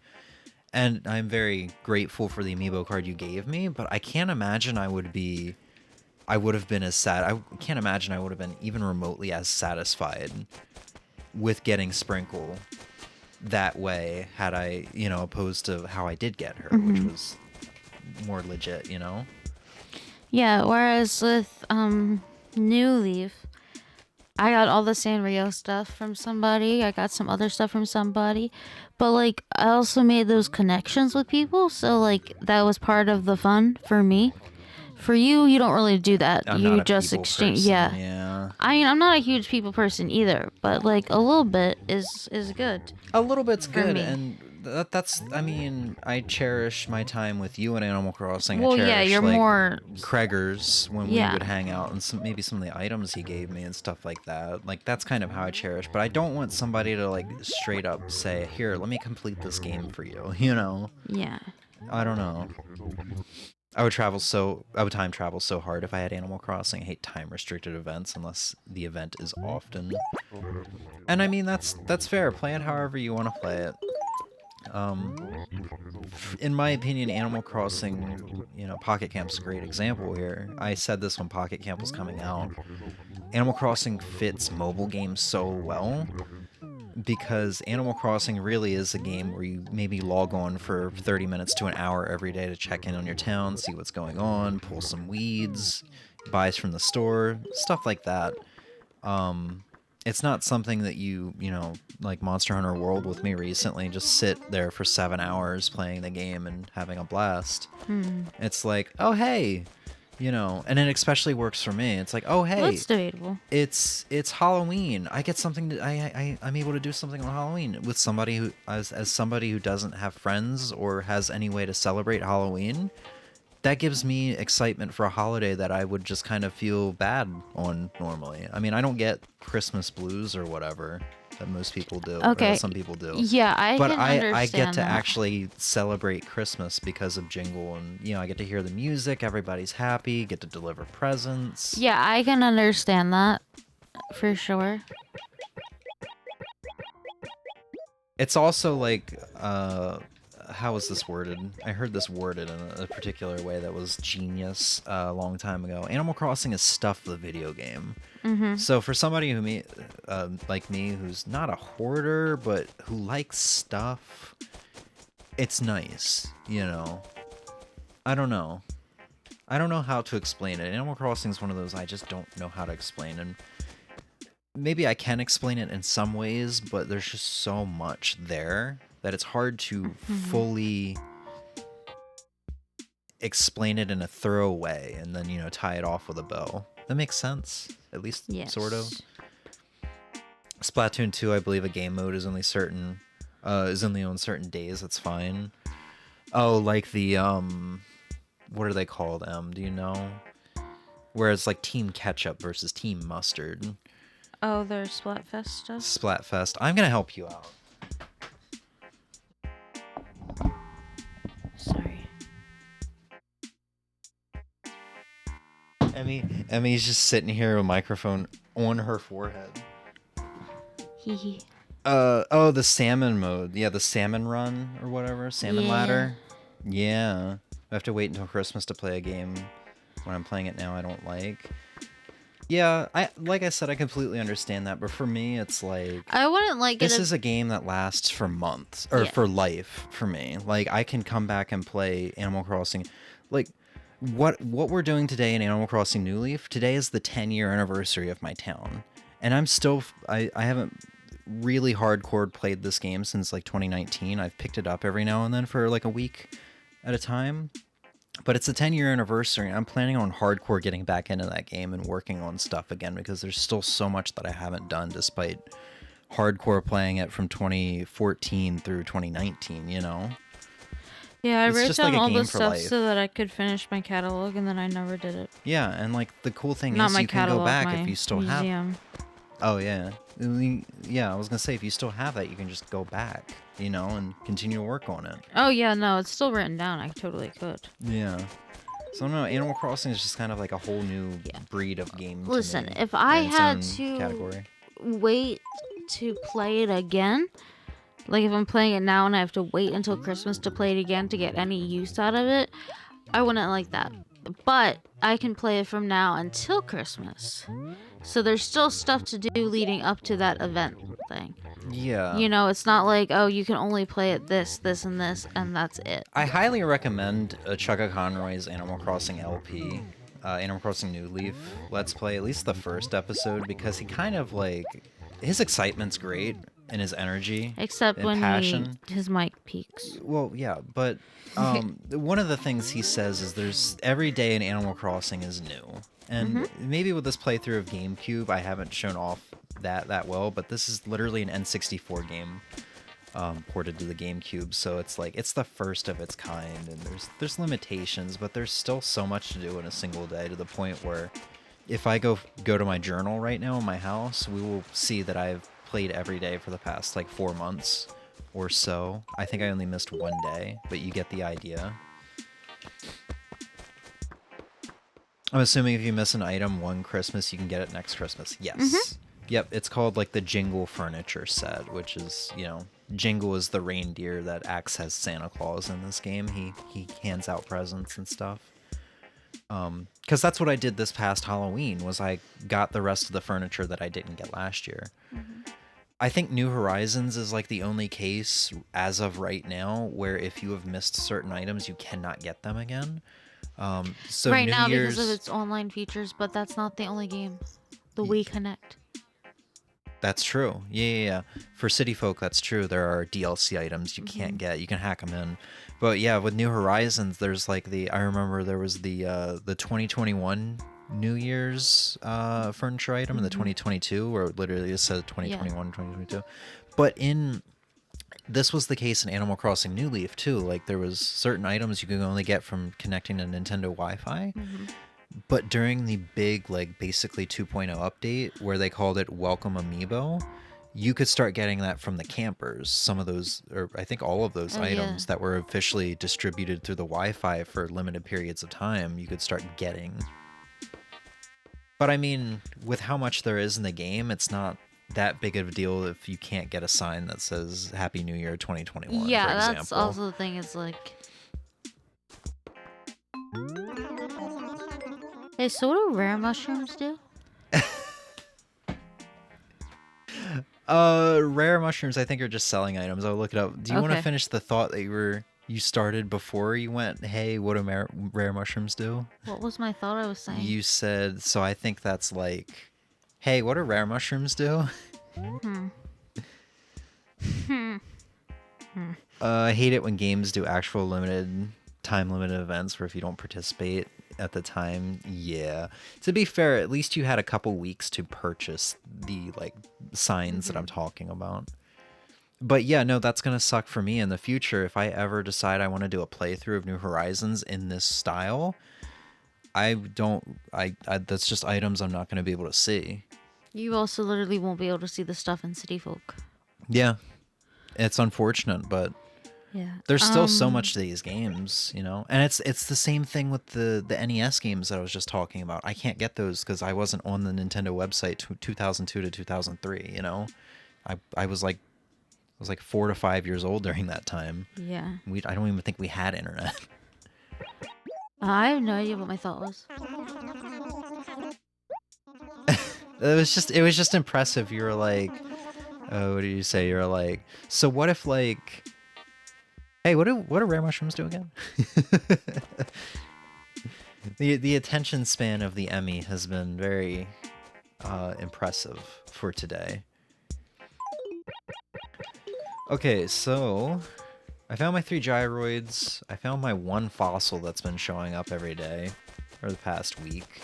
And I'm very grateful for the amiibo card you gave me. But I can't imagine I would have been as sad. I can't imagine I would have been even remotely as satisfied with getting Sprinkle that way had I, you know, opposed to how I did get her, which was more legit, you know? Yeah, whereas with New Leaf, I got all the Sanrio stuff from somebody. I got some other stuff from somebody. But like I also made those connections with people, so like that was part of the fun for me. For you, you don't really do that. I'm you not a just people exchange. person, Yeah. Yeah. I mean, I'm not a huge people person either, but like a little bit is good. A little bit's For good, me. and that's. I mean, I cherish my time with you in Animal Crossing. Well, I cherish, yeah, you're like, more. Kreger's when we Yeah. would hang out, and maybe some of the items he gave me and stuff like that. Like that's kind of how I cherish. But I don't want somebody to like straight up say, "Here, let me complete this game for you." You know. Yeah. I don't know. I would time travel so hard if I had Animal Crossing. I hate time restricted events unless the event is often. And I mean that's fair. Play it however you want to play it. In my opinion, Animal Crossing, you know, Pocket Camp's a great example here. I said this when Pocket Camp was coming out. Animal Crossing fits mobile games so well because Animal Crossing really is a game where you maybe log on for 30 minutes to an hour every day to check in on your town, see what's going on, pull some weeds, buys from the store, stuff like that. It's not something that you know, like Monster Hunter World with me recently, just sit there for 7 hours playing the game and having a blast. It's like, oh, hey, you know, and it especially works for me. It's like, oh, hey, That's debatable. it's Halloween. I get something to, I'm able to do something on Halloween with somebody who, as somebody who doesn't have friends or has any way to celebrate Halloween. that gives me excitement for a holiday that I would just kind of feel bad on normally. I mean, I don't get Christmas blues or whatever that most people do, or that Okay. some people do. Yeah, I But can I get understand to that. actually celebrate Christmas because of Jingle, and I get to hear the music, everybody's happy, get to deliver presents. Yeah, I can understand that for sure. It's also like, how was this worded? I heard this worded in a particular way that was genius a long time ago. Animal Crossing is stuff the video game. Mhm. So for somebody like me, who's not a hoarder but who likes stuff, it's nice. I don't know. I don't know how to explain it. Animal Crossing is one of those I just don't know how to explain, and maybe I can explain it in some ways, but there's just so much there that it's hard to Mhm. fully explain it in a thorough way and then, tie it off with a bow. That makes sense, at least sort of. Yes. Splatoon 2, I believe a game mode is only on certain days. That's fine. Oh, like the what are they called? Do you know? Where it's like Team Ketchup versus Team Mustard. Oh, there's Splatfest stuff. Splatfest. I'm gonna help you out. Sorry. Emmy's just sitting here with a microphone on her forehead. Hee hee. Oh, the salmon mode. Yeah, the salmon run or whatever. Salmon Yeah. ladder. Yeah. I have to wait until Christmas to play a game when I'm playing it now I don't like. Yeah, like I said, I completely understand that, but for me, it's like I wouldn't like it this if is a game that lasts for months or Yeah. for life for me. Like I can come back and play Animal Crossing. Like what we're doing today in Animal Crossing New Leaf, today is the 10-year anniversary of my town. And I'm still I haven't really hardcore played this game since like 2019. I've picked it up every now and then for like a week at a time. But it's a 10-year anniversary, and I'm planning on hardcore getting back into that game and working on stuff again because there's still so much that I haven't done despite hardcore playing it from 2014 through 2019, Yeah, I It's wrote just down like a all game the for stuff life. so that I could finish my catalog, and then I never did it. Yeah, and like the cool thing Not is my you can catalog, go back my if you still have. museum. Oh yeah. Yeah, I was gonna say if you still have that, you can just go back, and continue to work on it. Oh yeah, no, it's still written down. I totally could. Yeah. So I don't know, Animal Crossing is just kind of like a whole new Yeah. breed of game. Listen, to me, if I in its had own to category. wait to play it again, like if I'm playing it now and I have to wait until Christmas to play it again to get any use out of it, I wouldn't like that. But I can play it from now until Christmas. So there's still stuff to do leading up to that event thing. Yeah. It's not like, oh, you can only play it this, and this, and that's it. I highly recommend Chugga Conroy's Animal Crossing LP, Animal Crossing New Leaf Let's Play, at least the first episode, because he kind of like his excitement's great and his energy Except and when passion. his mic peaks. Well, yeah, but one of the things he says is there's every day in Animal Crossing is new, and maybe with this playthrough of GameCube, I haven't shown off that well, but this is literally an N64 game ported to the GameCube, so it's like it's the first of its kind, and there's limitations, but there's still so much to do in a single day to the point where if I go to my journal right now in my house, we will see that I've played every day for the past like 4 months or so. I think I only missed one day, but you get the idea. I'm assuming if you miss an item one Christmas, you can get it next Christmas. Yes. Yep, it's called like the Jingle furniture set, which is, Jingle is the reindeer that acts as Santa Claus in this game. He hands out presents and stuff. Because that's what I did this past Halloween, was I got the rest of the furniture that I didn't get last year. I think New Horizons is like the only case as of right now where if you have missed certain items, you cannot get them again. So Right New now Year's, because of its online features, but that's not the only game. The Wii Connect. that's true. Yeah. For City Folk, that's true. There are DLC items you can't get. You can hack them in. But yeah, with New Horizons, there's like I remember there was the 2021 New Year's furniture item and the 2022 where it literally just said 2021, 2022. But this was the case in Animal Crossing New Leaf too. Like there was certain items you could only get from connecting to Nintendo Wi-Fi. Hmm. But during the big, like basically 2.0 update where they called it Welcome Amiibo, you could start getting that from the campers. Some of those, or I think all of those Oh yeah. items that were officially distributed through the Wi-Fi for limited periods of time, you could start getting. But I mean, with how much there is in the game, it's not that big of a deal if you can't get a sign that says Happy New Year 2021, for Yeah, that's example. also the thing. It's like, hey, so what do rare mushrooms do? Rare mushrooms I think are just selling items. I'll look it up. Do you want to Okay. finish the thought that you started before you went, hey, what do rare mushrooms do? What was my thought I was saying? You said, so I think that's like, hey, what do rare mushrooms do? Hmm. I hate it when games do actual time limited events where if you don't participate at the time, yeah. To be fair, at least you had a couple weeks to purchase the like signs that I'm talking about. But yeah, no, that's gonna suck for me in the future if I ever decide I want to do a playthrough of New Horizons in this style. I that's just items I'm not gonna be able to see. You also literally won't be able to see the stuff in City Folk. Yeah, it's unfortunate, but Yeah. there's still so much to these games, you know. And it's the same thing with the NES games that I was just talking about. I can't get those because I wasn't on the Nintendo website 2002 to 2003. You know, I was like 4 to 5 years old during that time. Yeah. I don't even think we had internet. I have no idea what my thought was. It was just impressive. You were like, oh, what did you say? You're like, so what if like, hey, what do rare mushrooms do again? The attention span of the Emmy has been very impressive for today. Okay, so I found my 3 gyroids. I found my 1 fossil that's been showing up every day for the past week.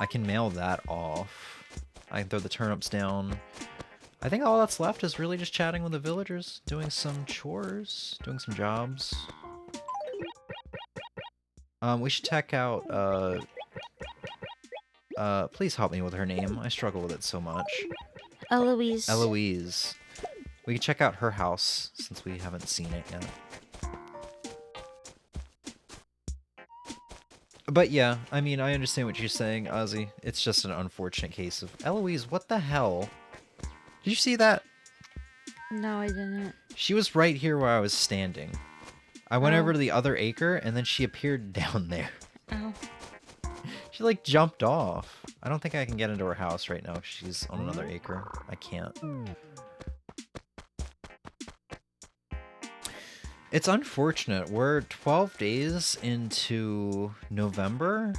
I can mail that off. I can throw the turnips down. I think all that's left is really just chatting with the villagers, doing some chores, doing some jobs. We should check out, please help me with her name. I struggle with it so much. Eloise. Eloise. We can check out her house, since we haven't seen it yet. But yeah, I mean, I understand what you're saying, Ozzy. It's just an unfortunate case of... Eloise, what the hell? Did you see that? No, I didn't. She was right here where I was standing. I went over to the other acre, and then she appeared down there. Oh. She, like, jumped off. I don't think I can get into her house right now. She's on another acre. I can't. It's unfortunate. We're 12 days into November,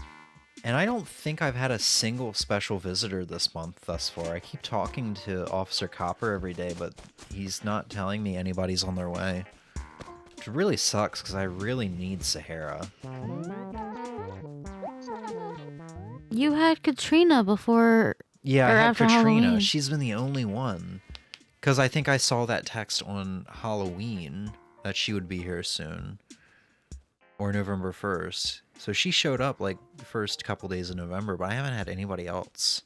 and I don't think I've had a single special visitor this month thus far. I keep talking to Officer Copper every day, but he's not telling me anybody's on their way. Which really sucks, because I really need Sahara. You had Katrina before. Yeah, I or had after Katrina. Halloween. She's been the only one. Because I think I saw that text on Halloween that she would be here soon. Or November 1st. So she showed up like the first couple days of November, but I haven't had anybody else.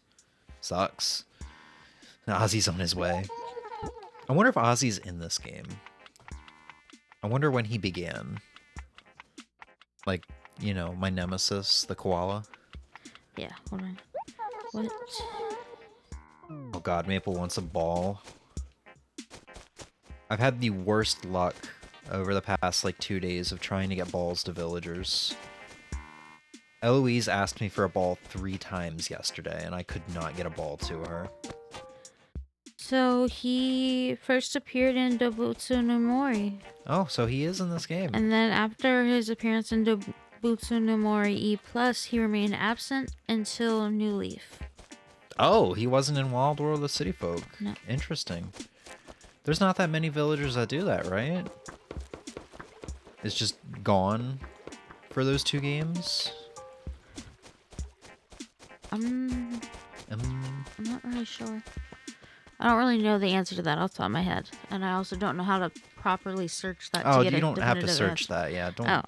Sucks. Now Ozzy's on his way. I wonder if Ozzy's in this game. I wonder when he began. Like, you know, my nemesis, the koala. Yeah, hold on. What? Oh god, Maple wants a ball. I've had the worst luck over the past like 2 days of trying to get balls to villagers. Eloise asked me for a ball 3 times yesterday, and I could not get a ball to her. So he first appeared in Dobutsu no Mori. Oh, so he is in this game. And then after his appearance in Dobutsu no Mori E+, he remained absent until New Leaf. Oh, he wasn't in Wild World of the City Folk. No. Interesting. There's not that many villagers that do that, right? It's just gone for those 2 games? I'm not really sure. I don't really know the answer to that off the top of my head, and I also don't know how to properly search that to Oh, get you a don't have to definitive search answer. that. Yeah, Oh,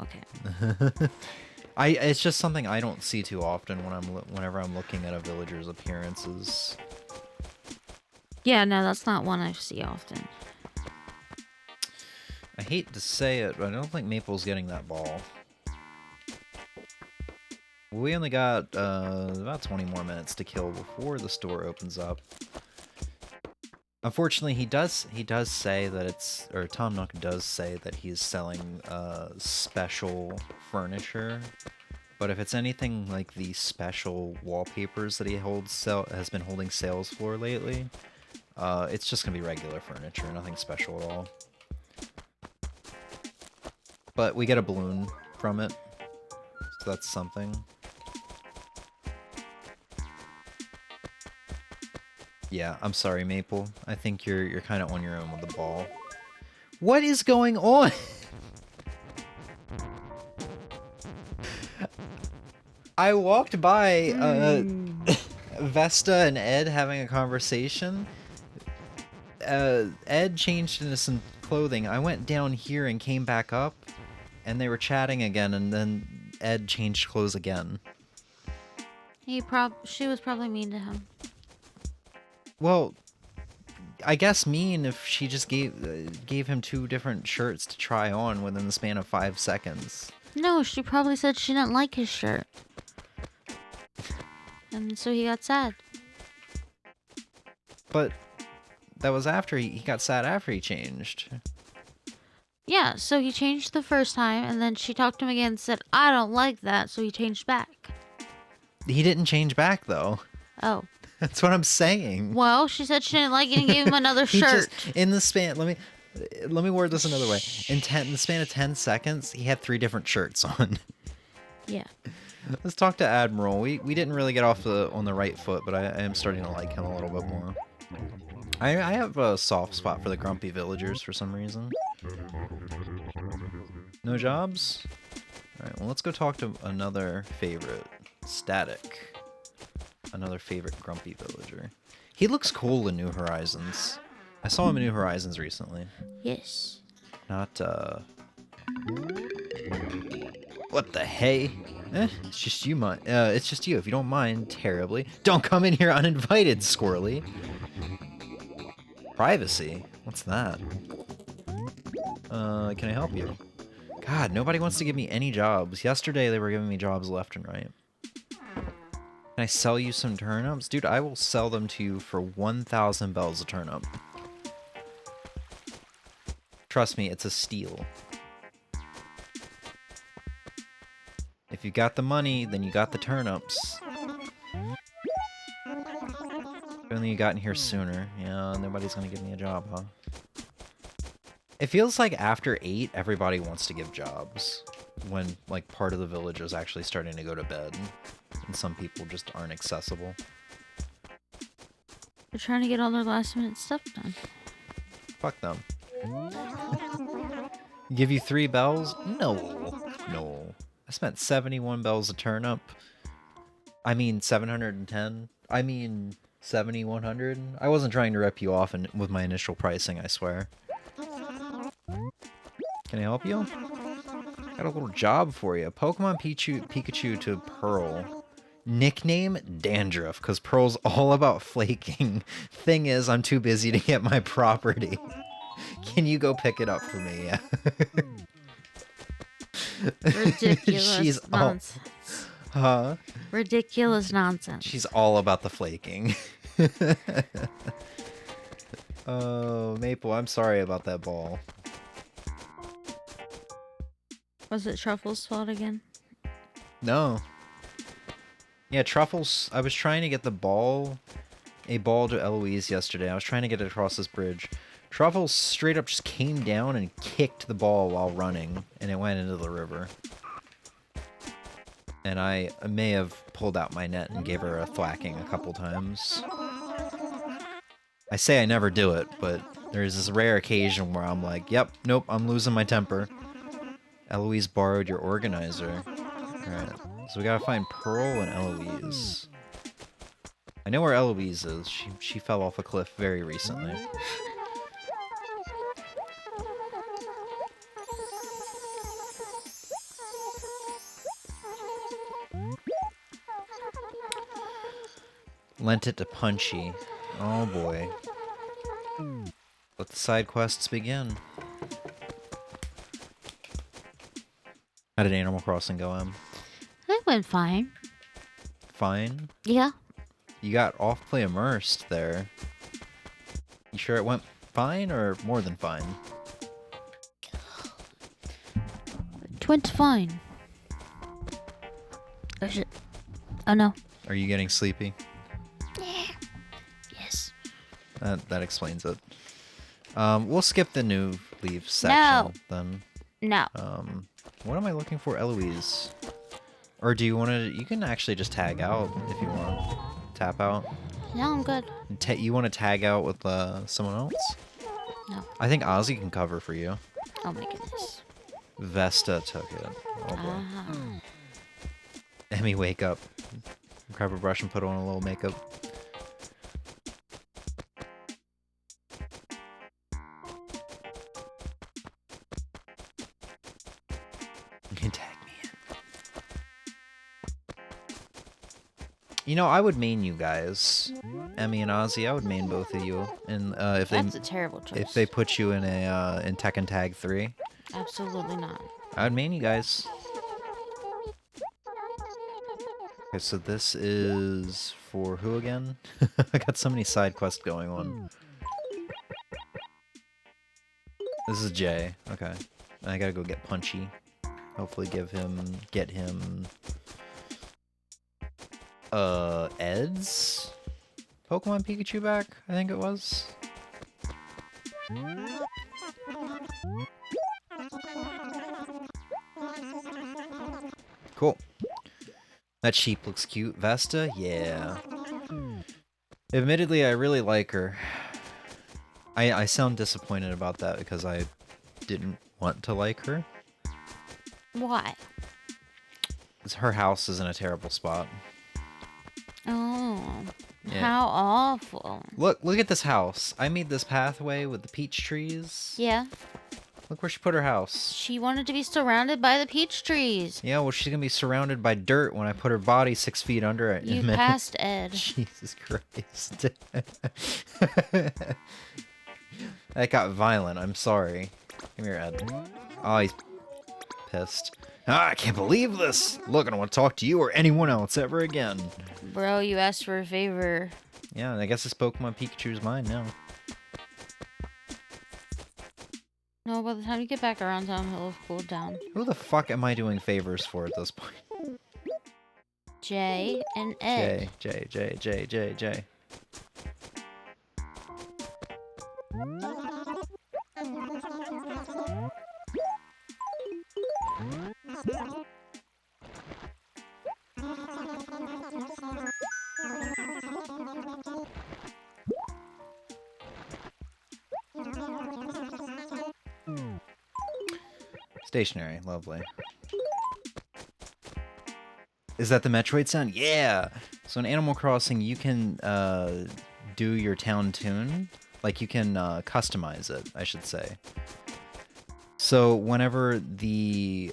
don't. okay. It's just something I don't see too often whenever I'm looking at a villager's appearances. Yeah, no, that's not one I see often. I hate to say it, but I don't think Maple's getting that ball. We only got about 20 more minutes to kill before the store opens up. Unfortunately, he does say that it's, or Tom Nook does say that he's selling special furniture. But if it's anything like the special wallpapers that he has been holding sales for lately, it's just gonna be regular furniture, nothing special at all. But we get a balloon from it, so that's something. Yeah, I'm sorry, Maple. I think you're kind of on your own with the ball. What is going on? I walked by Vesta and Ed having a conversation. Ed changed into some clothing. I went down here and came back up, and they were chatting again, and then Ed changed clothes again. She was probably mean to him. Well, I guess mean if she just gave him 2 different shirts to try on within the span of 5 seconds. No, she probably said she didn't like his shirt. And so he got sad. But that was after he got sad after he changed. Yeah, so he changed the first time, and then she talked to him again and said, I don't like that, so he changed back. He didn't change back, though. Oh. That's what I'm saying. Well, she said she didn't like it and gave him another shirt. In the span, let me word this another way. In the span of 10 seconds, he had 3 different shirts on. Yeah. Let's talk to Admiral. We didn't really get off on the right foot, but I am starting to like him a little bit more. I have a soft spot for the grumpy villagers for some reason. No jobs? Alright, well let's go talk to another favorite. Static. Another favorite grumpy villager. He looks cool in New Horizons. I saw him in New Horizons recently. Yes. Not, What the hey? It's just you, it's just you, if you don't mind terribly. Don't come in here uninvited, Squirrely. Privacy? What's that? Can I help you? God, nobody wants to give me any jobs. Yesterday they were giving me jobs left and right. Can I sell you some turnips? Dude, I will sell them to you for 1,000 bells a turnip. Trust me, it's a steal. If you got the money, then you got the turnips. If only you got in here sooner. Yeah, nobody's gonna give me a job, huh? It feels like after 8, everybody wants to give jobs. When, like, part of the village is actually starting to go to bed. And some people just aren't accessible. They're trying to get all their last minute stuff done. Fuck them. Give you 3 bells? No. No. I spent 71 bells a turnip. I mean 710. I mean 7,100. I wasn't trying to rip you off with my initial pricing, I swear. Can I help you? Got a little job for you. Pokemon Pikachu to Pearl. Nickname Dandruff, because Pearl's all about flaking. Thing is, I'm too busy to get my property. Can you go pick it up for me? Ridiculous She's nonsense. Huh? Ridiculous nonsense. She's all about the flaking. Oh, Maple, I'm sorry about that ball. Was it Truffle's fault again? No. Yeah, Truffles, I was trying to get a ball to Eloise yesterday. I was trying to get it across this bridge. Truffles straight up just came down and kicked the ball while running, and it went into the river. And I may have pulled out my net and gave her a thwacking a couple times. I say I never do it, but there's this rare occasion where I'm like, yep, nope, I'm losing my temper. Eloise borrowed your organizer. Alright, so we gotta find Pearl and Eloise. I know where Eloise is. She fell off a cliff very recently. Lent it to Punchy. Oh boy. Let the side quests begin. How did Animal Crossing go, Em? It went fine. Fine? Yeah. You got off-play immersed there. You sure it went fine or more than fine? It went fine. Oh no. Are you getting sleepy? Yes. That explains it. We'll skip the new leave section then. No. What am I looking for, Eloise? Or do you want to? You can actually just tag out if you want. Tap out. No, I'm good. You want to tag out with someone else? No. I think Ozzy can cover for you. Oh my goodness. Vesta took it. Oh boy. Emmy, wake up. Grab a brush and put on a little makeup. You can tag me in. You know, I would main you guys. Emmy and Ozzy, I would main both of you. And if That's a terrible choice. if they put you in a in Tekken Tag 3, Absolutely not. I would main you guys. Okay, so this is for who again? I got so many side quests going on. This is Jay. Okay. I gotta go get Punchy. Hopefully get him Ed's Pokemon Pikachu back, I think it was. Cool. That sheep looks cute. Vesta? Yeah. Admittedly, I really like her. I sound disappointed about that because I didn't want to like her. Why? 'Cause her house is in a terrible spot. Oh. Yeah. How awful. Look at this house. I made this pathway with the peach trees. Yeah. Look where she put her house. She wanted to be surrounded by the peach trees. Yeah, well, she's gonna be surrounded by dirt when I put her body 6 feet under it. You passed Ed. Jesus Christ. That got violent. I'm sorry. Come here, Ed. Oh, he's pissed. Ah, I can't believe this. Look, I don't want to talk to you or anyone else ever again. Bro, you asked for a favor. Yeah, I guess this Pokemon Pikachu's mine now. No, by the time you get back around town, he'll have cooled down. Who the fuck am I doing favors for at this point? Jay and Ed. J. Stationary, lovely. Is that the Metroid sound? Yeah! So in Animal Crossing, you can do your town tune. Like, you can customize it, I should say. So whenever the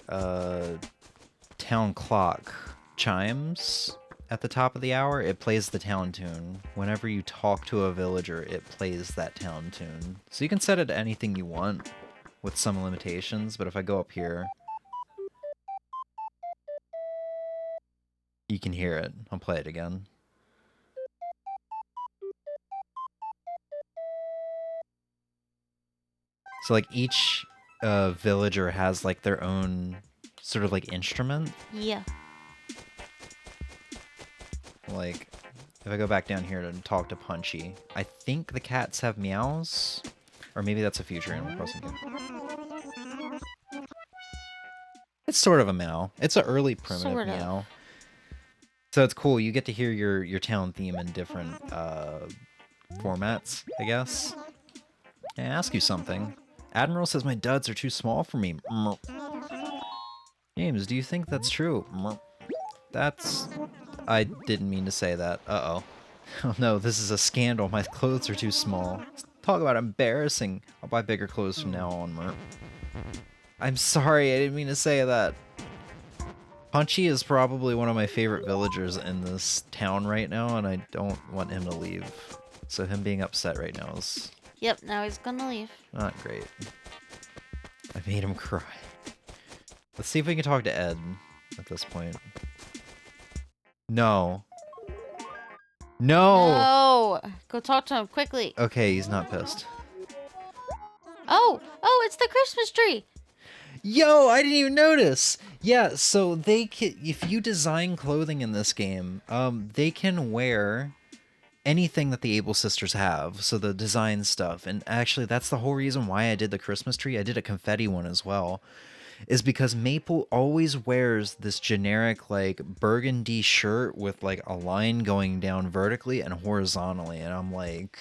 town clock chimes at the top of the hour, it plays the town tune. Whenever you talk to a villager, it plays that town tune. So you can set it to anything you want, with some limitations, but if I go up here, you can hear it. I'll play it again. So like each villager has like their own sort of like instrument. Yeah. Like if I go back down here to talk to Punchy, I think the cats have meows. Or maybe that's a future Animal Crossing game. It's sort of a meow. It's an early primitive Sort of. meow. So it's cool. You get to hear your town theme in different formats, I guess. Can I ask you something? Admiral says my duds are too small for me. James, do you think that's true? That's... I didn't mean to say that. Uh-oh. Oh no, this is a scandal. My clothes are too small. Talk about embarrassing. I'll buy bigger clothes from now on, Mert. I'm sorry, I didn't mean to say that. Punchy is probably one of my favorite villagers in this town right now, and I don't want him to leave. So him being upset right now is Yep, now he's gonna leave. not great. I made him cry. Let's see if we can talk to Ed at this point. No. No! No! Go talk to him quickly. Okay, he's not pissed. Oh! Oh, it's the Christmas tree! Yo, I didn't even notice. Yeah, so they can, if you design clothing in this game, they can wear anything that the Able Sisters have. So the design stuff, and actually, that's the whole reason why I did the Christmas tree. I did a confetti one as well, is because Maple always wears this generic like burgundy shirt with like a line going down vertically and horizontally, and I'm like,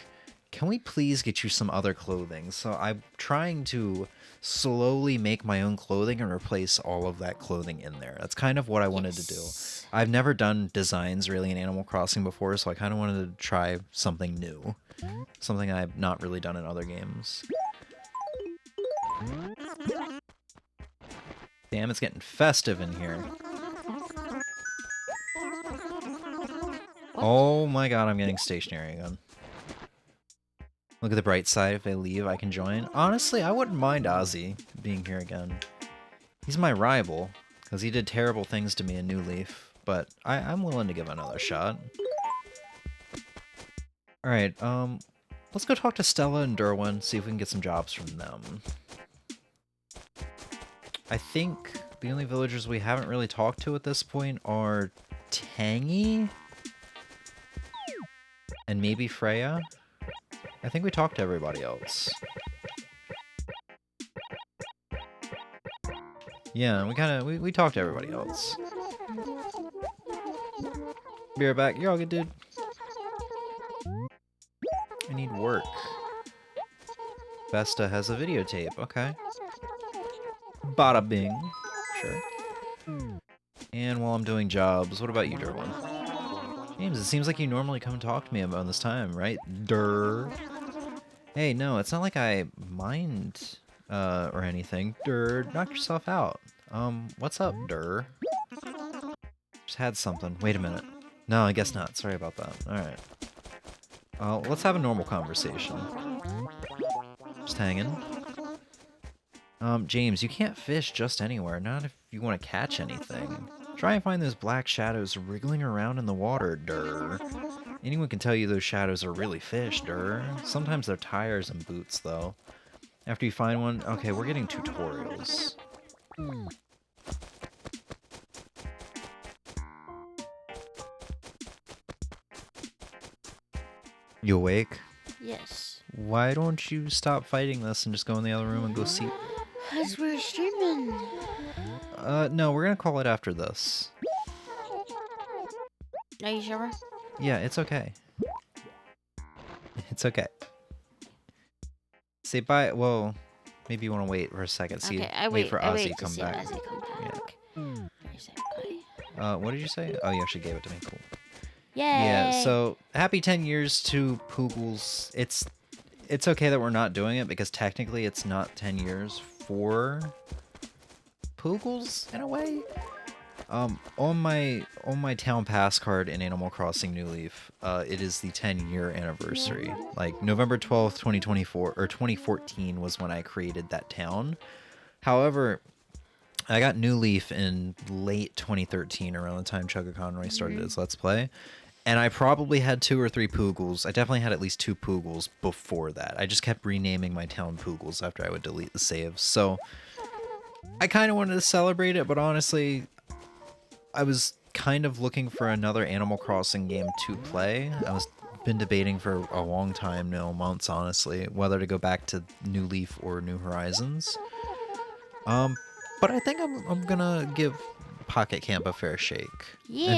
can we please get you some other clothing? So I'm trying to slowly make my own clothing and replace all of that clothing in there. That's kind of what I wanted to do. I've never done designs really in Animal Crossing before, so I kind of wanted to try something new. Something I've not really done in other games. Damn, it's getting festive in here. What? Oh my god, I'm getting stationary again. Look at the bright side. If they leave, I can join. Honestly, I wouldn't mind Ozzy being here again. He's my rival, because he did terrible things to me in New Leaf, but I'm willing to give another shot. Alright, let's go talk to Stella and Derwin, see if we can get some jobs from them. I think the only villagers we haven't really talked to at this point are Tangy and maybe Freya. I think we talked to everybody else. Yeah, we talked to everybody else. Be right back. You're all good, dude. I need work. Vesta has a videotape. Okay. Bada bing. Sure. And while I'm doing jobs, what about you, Derwin? James, it seems like you normally come talk to me about this time, right? Durr. Hey, no, it's not like I mind, or anything. Durr, knock yourself out. What's up, Durr? Just had something. Wait a minute. No, I guess not. Sorry about that. Alright. Let's have a normal conversation. Just hanging. James, you can't fish just anywhere, not if you want to catch anything. Try and find those black shadows wriggling around in the water, Durr. Anyone can tell you those shadows are really fish, Durr. Sometimes they're tires and boots, though. After you find one... Okay, we're getting tutorials. You awake? Yes. Why don't you stop fighting this and just go in the other room and go see... Because we're streaming. No, we're gonna call it after this. Are you sure? Yeah, it's okay. It's okay. Say bye. Well, maybe you want to wait for a second. See, Okay, I wait for I Ozzy wait to come see back. Ozzy come back. I say bye. What did you say? Oh, you actually gave it to me. Cool. Yay! Yeah. So happy 10 years to Poogles. It's okay that we're not doing it because technically it's not 10 years for Poogles in a way. On my town pass card in Animal Crossing New Leaf, it is the 10-year anniversary. Like November 12th, 2024 or 2014 was when I created that town. However, I got New Leaf in late 2013, around the time Chugga Conroy started his Let's Play. And I probably had 2 or 3 Poogles. I definitely had at least 2 Poogles before that. I just kept renaming my town Poogles after I would delete the saves. So I kind of wanted to celebrate it, but honestly, I was kind of looking for another Animal Crossing game to play. I was been debating for a long time now, months honestly, whether to go back to New Leaf or New Horizons. But I think I'm gonna give Pocket Camp a fair shake. Yeah.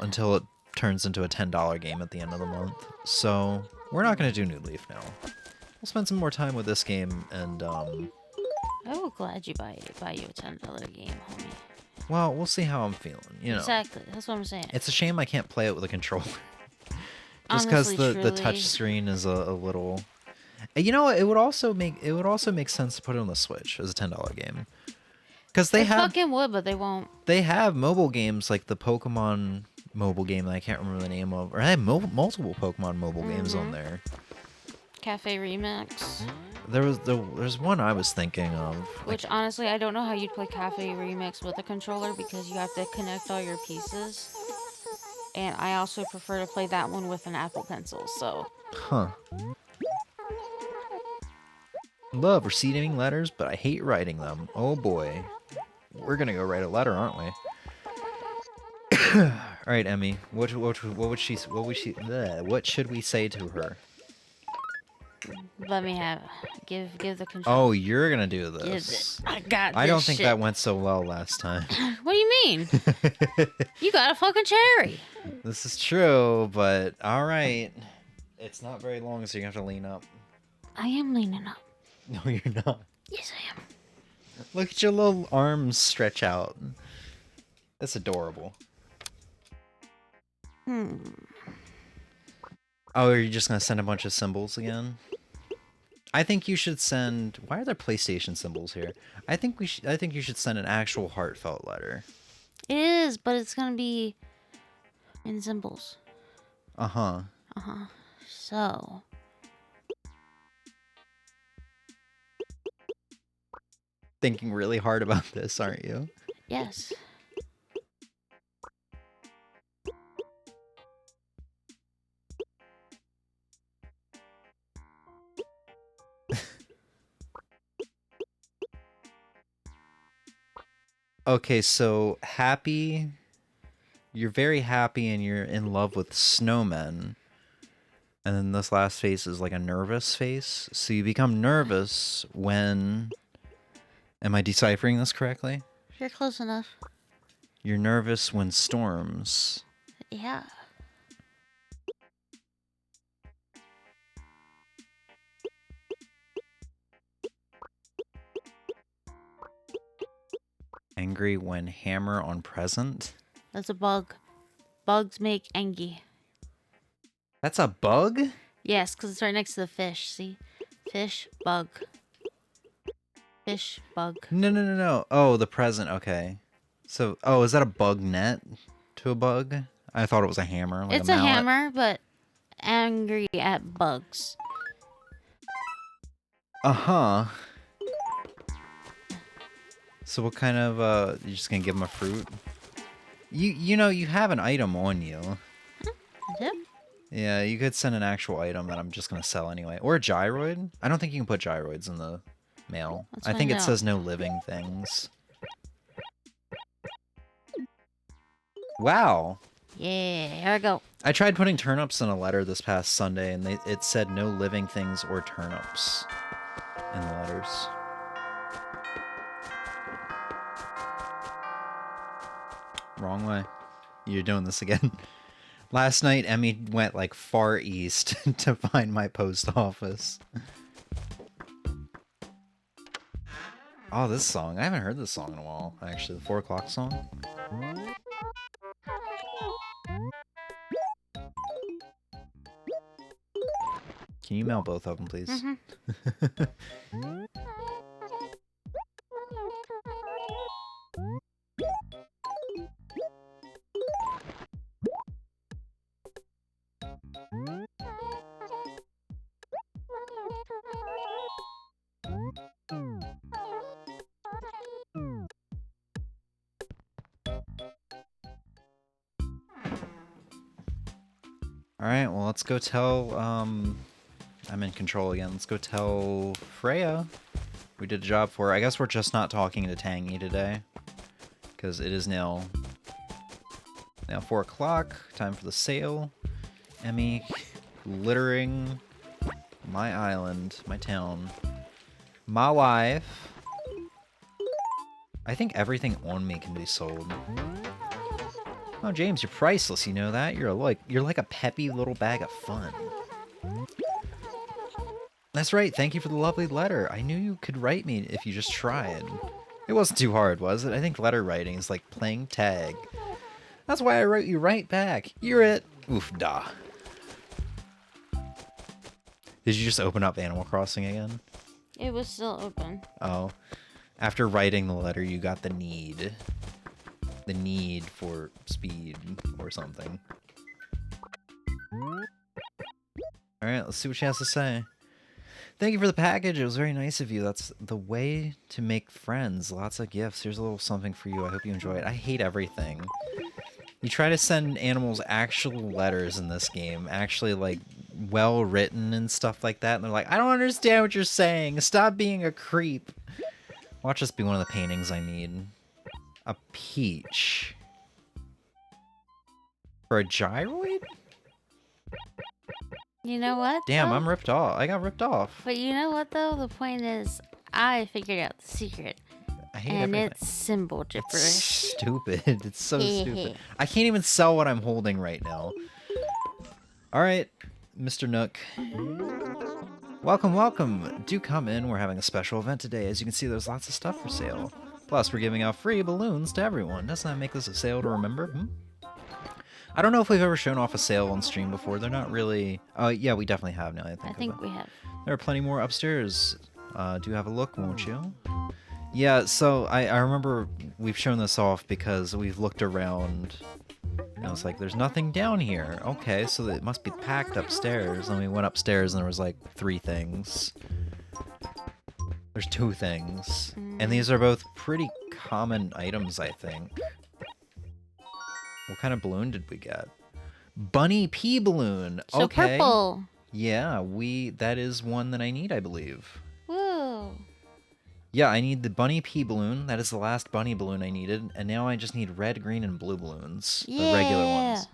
Until it turns into a $10 game at the end of the month. So we're not gonna do New Leaf now. We'll spend some more time with this game and I will glad you buy you a $10 game, homie. well, we'll see how I'm feeling, you know. Exactly. That's what I'm saying. It's a shame I can't play it with a controller. Just because Honestly, the touch truly. screen is a little. You know, it would also make sense to put it on the Switch as a $10 game. Because It fucking would, but they won't. they have mobile games like the Pokemon mobile game that I can't remember the name of, or I have multiple Pokemon mobile games on there. Cafe Remix. There's one I was thinking of. Which honestly, I don't know how you'd play Cafe Remix with a controller because you have to connect all your pieces. And I also prefer to play that one with an Apple Pencil. So. Huh. Love receiving letters, but I hate writing them. Oh boy. We're gonna go write a letter, aren't we? All right, Emmy. What should we say to her? Let me have give the controller. Oh, you're gonna do Give this. it. I got. I this don't think shit. that went so well last time. What do you mean? You got a fucking cherry. This is true, but all right. It's not very long, so you have to lean up. I am leaning up. No, you're not. Yes, I am. Look at your little arms stretch out. That's adorable. Oh, are you just gonna send a bunch of symbols again? I think you should send. Why are there PlayStation symbols here? I think you should send an actual heartfelt letter. It is, but it's gonna be in symbols. Uh-huh. So. Thinking really hard about this, aren't you? Yes. Okay, so happy. You're very happy and you're in love with snowmen. And then this last face is like a nervous face. So you become nervous when... Am I deciphering this correctly? You're close enough. You're nervous when storms. Yeah. Angry when hammer on present. That's a bug. Bugs make angry. That's a bug? Yes, because it's right next to the fish. See? Fish, bug. Fish, bug. No. Oh, the present. Okay. So, oh, is that a bug net to a bug? I thought it was a hammer. Like It's a a mallet. hammer, but angry at bugs. Uh-huh. So what kind of, you just gonna give him a fruit? You know, you have an item on you. I do? Yeah, you could send an actual item that I'm just gonna sell anyway. Or a gyroid. I don't think you can put gyroids in the mail. Let's I think find it out. says no living things. Wow. Yeah, here I go. I tried putting turnips in a letter this past Sunday, and it said no living things or turnips in the letters. Wrong way. You're doing this again. Last night, Emmy went like far east to find my post office. Oh, this song. I haven't heard this song in a while, actually. The 4 o'clock song. Can you mail both of them, please? Alright, well, let's go tell, I'm in control again. Let's go tell Freya we did a job for her. I guess we're just not talking to Tangy today, because it is now 4 o'clock, time for the sale. Emmy littering my island, my town, my life. I think everything on me can be sold. Oh, James, you're priceless, you know that? You're like a peppy little bag of fun. That's right, thank you for the lovely letter. I knew you could write me if you just tried. It wasn't too hard, was it? I think letter writing is like playing tag. That's why I wrote you right back. You're it. Oof, da. Did you just open up Animal Crossing again? It was still open. Oh. After writing the letter, you got the need. The need for speed or something. Alright, let's see what she has to say. Thank you for the package. It was very nice of you. That's the way to make friends. Lots of gifts. Here's a little something for you. I hope you enjoy it. I hate everything. You try to send animals actual letters in this game, actually, like, well written and stuff like that, and they're like, I don't understand what you're saying. Stop being a creep. Watch this be one of the paintings I need. A peach. For a gyroid? You know what? Damn, though? I'm ripped off. I got ripped off. But you know what though? The point is, I figured out the secret, I hate and everything. it's symbol It's gibberish. stupid. It's so stupid. I can't even sell what I'm holding right now. Alright, Mr. Nook. Welcome, welcome. Do come in. We're having a special event today. As you can see, there's lots of stuff for sale. Plus, we're giving out free balloons to everyone. Doesn't that make this a sale to remember? I don't know if we've ever shown off a sale on stream before. They're not really... Oh, yeah, we definitely have now, I think we have. There are plenty more upstairs. Do have a look, won't you? Yeah, so I remember we've shown this off because we've looked around and I was like, there's nothing down here. Okay, so it must be packed upstairs. And we went upstairs and there was like 3 things. There's 2 things. And these are both pretty common items, I think. What kind of balloon did we get? Bunny pea balloon. So okay. purple. Yeah, that is one that I need, I believe. Woo. Yeah, I need the bunny pea balloon. That is the last bunny balloon I needed. And now I just need red, green, and blue balloons. Yeah. The regular ones.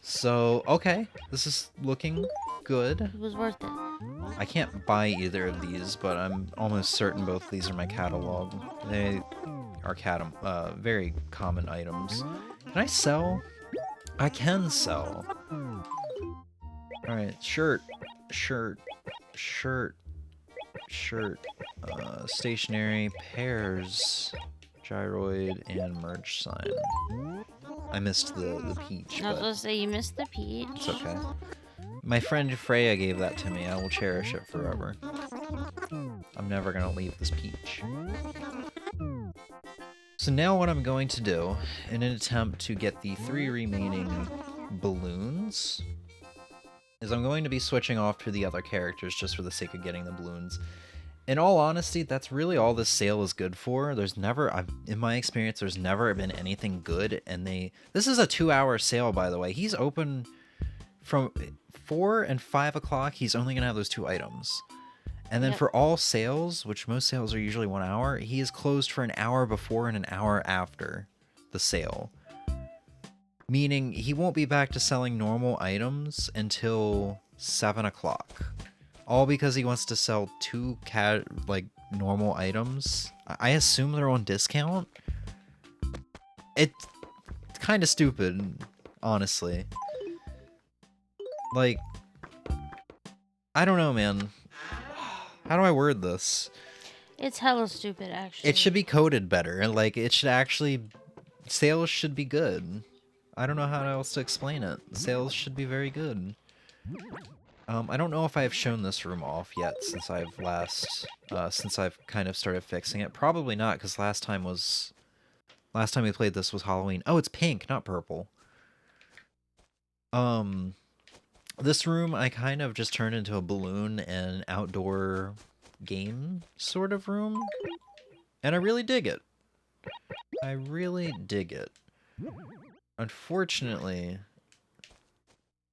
So, okay. This is looking good. It was worth it. I can't buy either of these, but I'm almost certain both of these are my catalog. They are very common items. Can I sell? I can sell. Alright, shirt. Stationery, pears, gyroid, and merge sign. I missed the peach, I was but gonna say you missed the peach. it's okay. My friend Freya gave that to me. I will cherish it forever. I'm never gonna leave this peach. So now what I'm going to do, in an attempt to get the 3 remaining balloons, is I'm going to be switching off to the other characters just for the sake of getting the balloons. In all honesty, that's really all this sale is good for. There's never, in my experience, there's never been anything good, and this is a 2-hour sale, by the way. He's open from 4 and 5 o'clock. He's only gonna have those 2 items. And then for all sales, which most sales are usually 1 hour, he is closed for an hour before and an hour after the sale. Meaning he won't be back to selling normal items until 7 o'clock. All because he wants to sell 2 normal items. I assume they're on discount. It's kind of stupid, honestly. Like, I don't know, man. How do I word this? It's hella stupid, actually. It should be coded better, and like it should actually, sales should be good. I don't know how else to explain it. Sales should be very good. I don't know if I have shown this room off yet since I've kind of started fixing it. Probably not, because last time we played this was Halloween. Oh, it's pink, not purple. This room I kind of just turned into a balloon and outdoor game sort of room. And I really dig it. I really dig it. Unfortunately,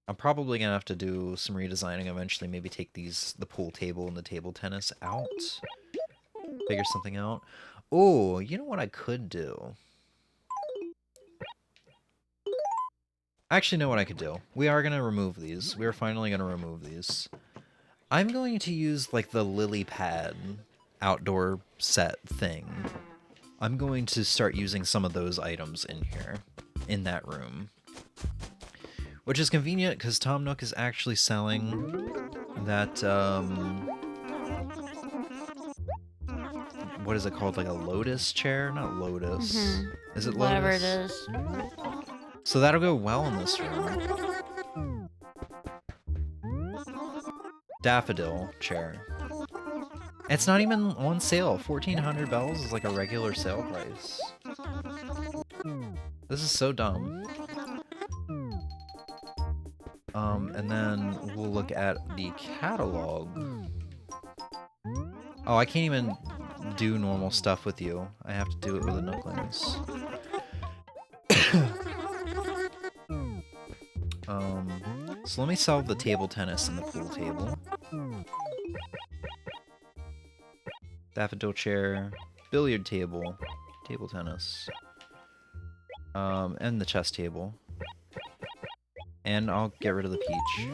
I'm probably gonna have to do some redesigning eventually, maybe take the pool table and the table tennis out. Figure something out. Oh, you know what I could do? I actually know what I could do. We are going to remove these. We are finally going to remove these. I'm going to use, like, the lily pad outdoor set thing. I'm going to start using some of those items in here, in that room. Which is convenient, because Tom Nook is actually selling that, what is it called? Like a lotus chair? Not lotus. Is it lotus? Whatever it is. So that'll go well in this room. Daffodil chair. It's not even on sale. 1,400 bells is like a regular sale price. This is so dumb. And then we'll look at the catalog. Oh, I can't even do normal stuff with you. I have to do it with the Nooklings. So let me sell the table tennis and the pool table. Daffodil chair, billiard table, table tennis, and the chess table. And I'll get rid of the peach.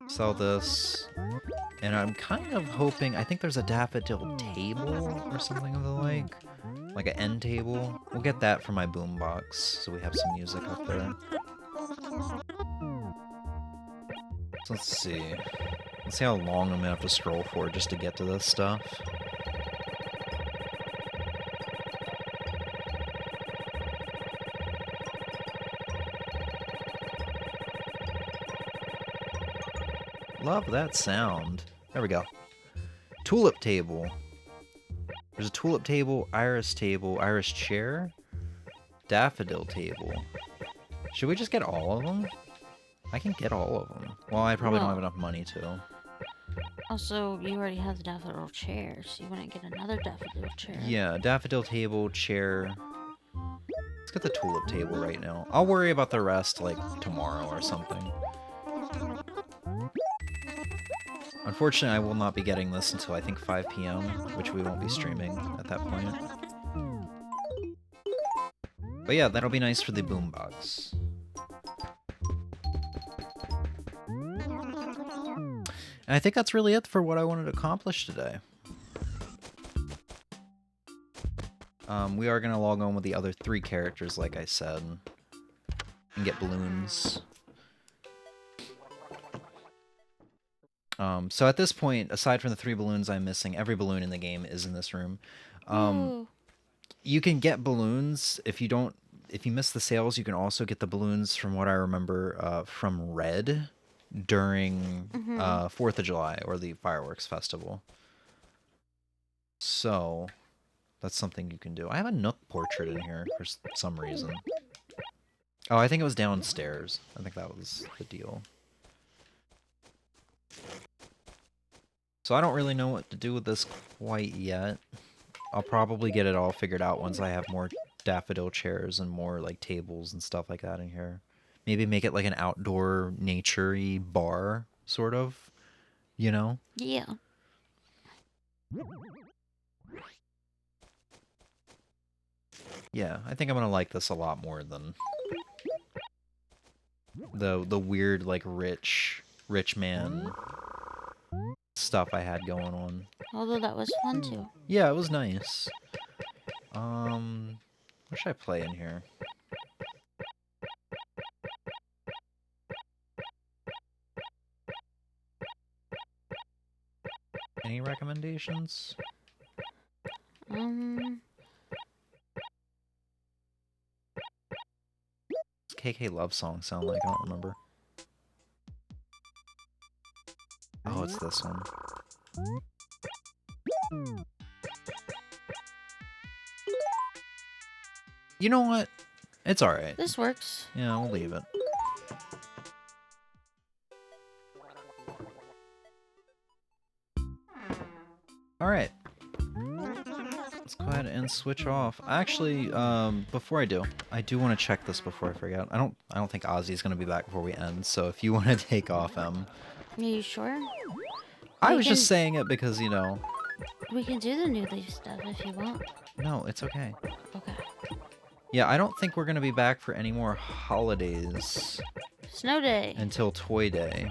Sell this. And I'm kind of hoping, I think there's a daffodil table or something of the like an end table. We'll get that for my boombox, so we have some music up there. So let's see. Let's see how long I'm gonna have to scroll for just to get to this stuff. Love that sound. There we go. Tulip table. There's a tulip table, iris chair, daffodil table. Should we just get all of them? I can get all of them. Well, I probably don't have enough money to. Also, you already have the daffodil chair, so you wouldn't get another daffodil chair. Yeah, daffodil table, chair. Let's get the tulip table right now. I'll worry about the rest, like, tomorrow or something. Unfortunately, I will not be getting this until, I think, 5 p.m., which we won't be streaming at that point. But yeah, that'll be nice for the boombox. And I think that's really it for what I wanted to accomplish today. We are going to log on with the other 3 characters, like I said, and get balloons. So at this point, aside from the 3 balloons I'm missing, every balloon in the game is in this room. You can get balloons if you miss the sales. You can also get the balloons, from what I remember, from Red during 4th of July or the fireworks festival. So that's something you can do. I have a Nook portrait in here for some reason. Oh, I think it was downstairs. I think that was the deal. So I don't really know what to do with this quite yet. I'll probably get it all figured out once I have more daffodil chairs and more like tables and stuff like that in here. Maybe make it like an outdoor nature-y bar, sort of, you know? Yeah. Yeah, I think I'm gonna like this a lot more than the weird like rich man stuff I had going on. Although that was fun too. Yeah, it was nice. What should I play in here? Any recommendations? Um, What's KK Love Song sound like? I don't remember. Oh, it's this one. You know what? It's alright. this works. Yeah, we'll leave it. Alright. Let's go ahead and switch off. Actually, before I do want to check this before I forget. I don't think Ozzy's gonna be back before we end, so if you want to take off, Are you sure? I We was can- just saying it because, you know... We can do the New Leaf stuff if you want. No, it's okay. Okay. Yeah, I don't think we're gonna be back for any more holidays Snow Day. until Toy Day.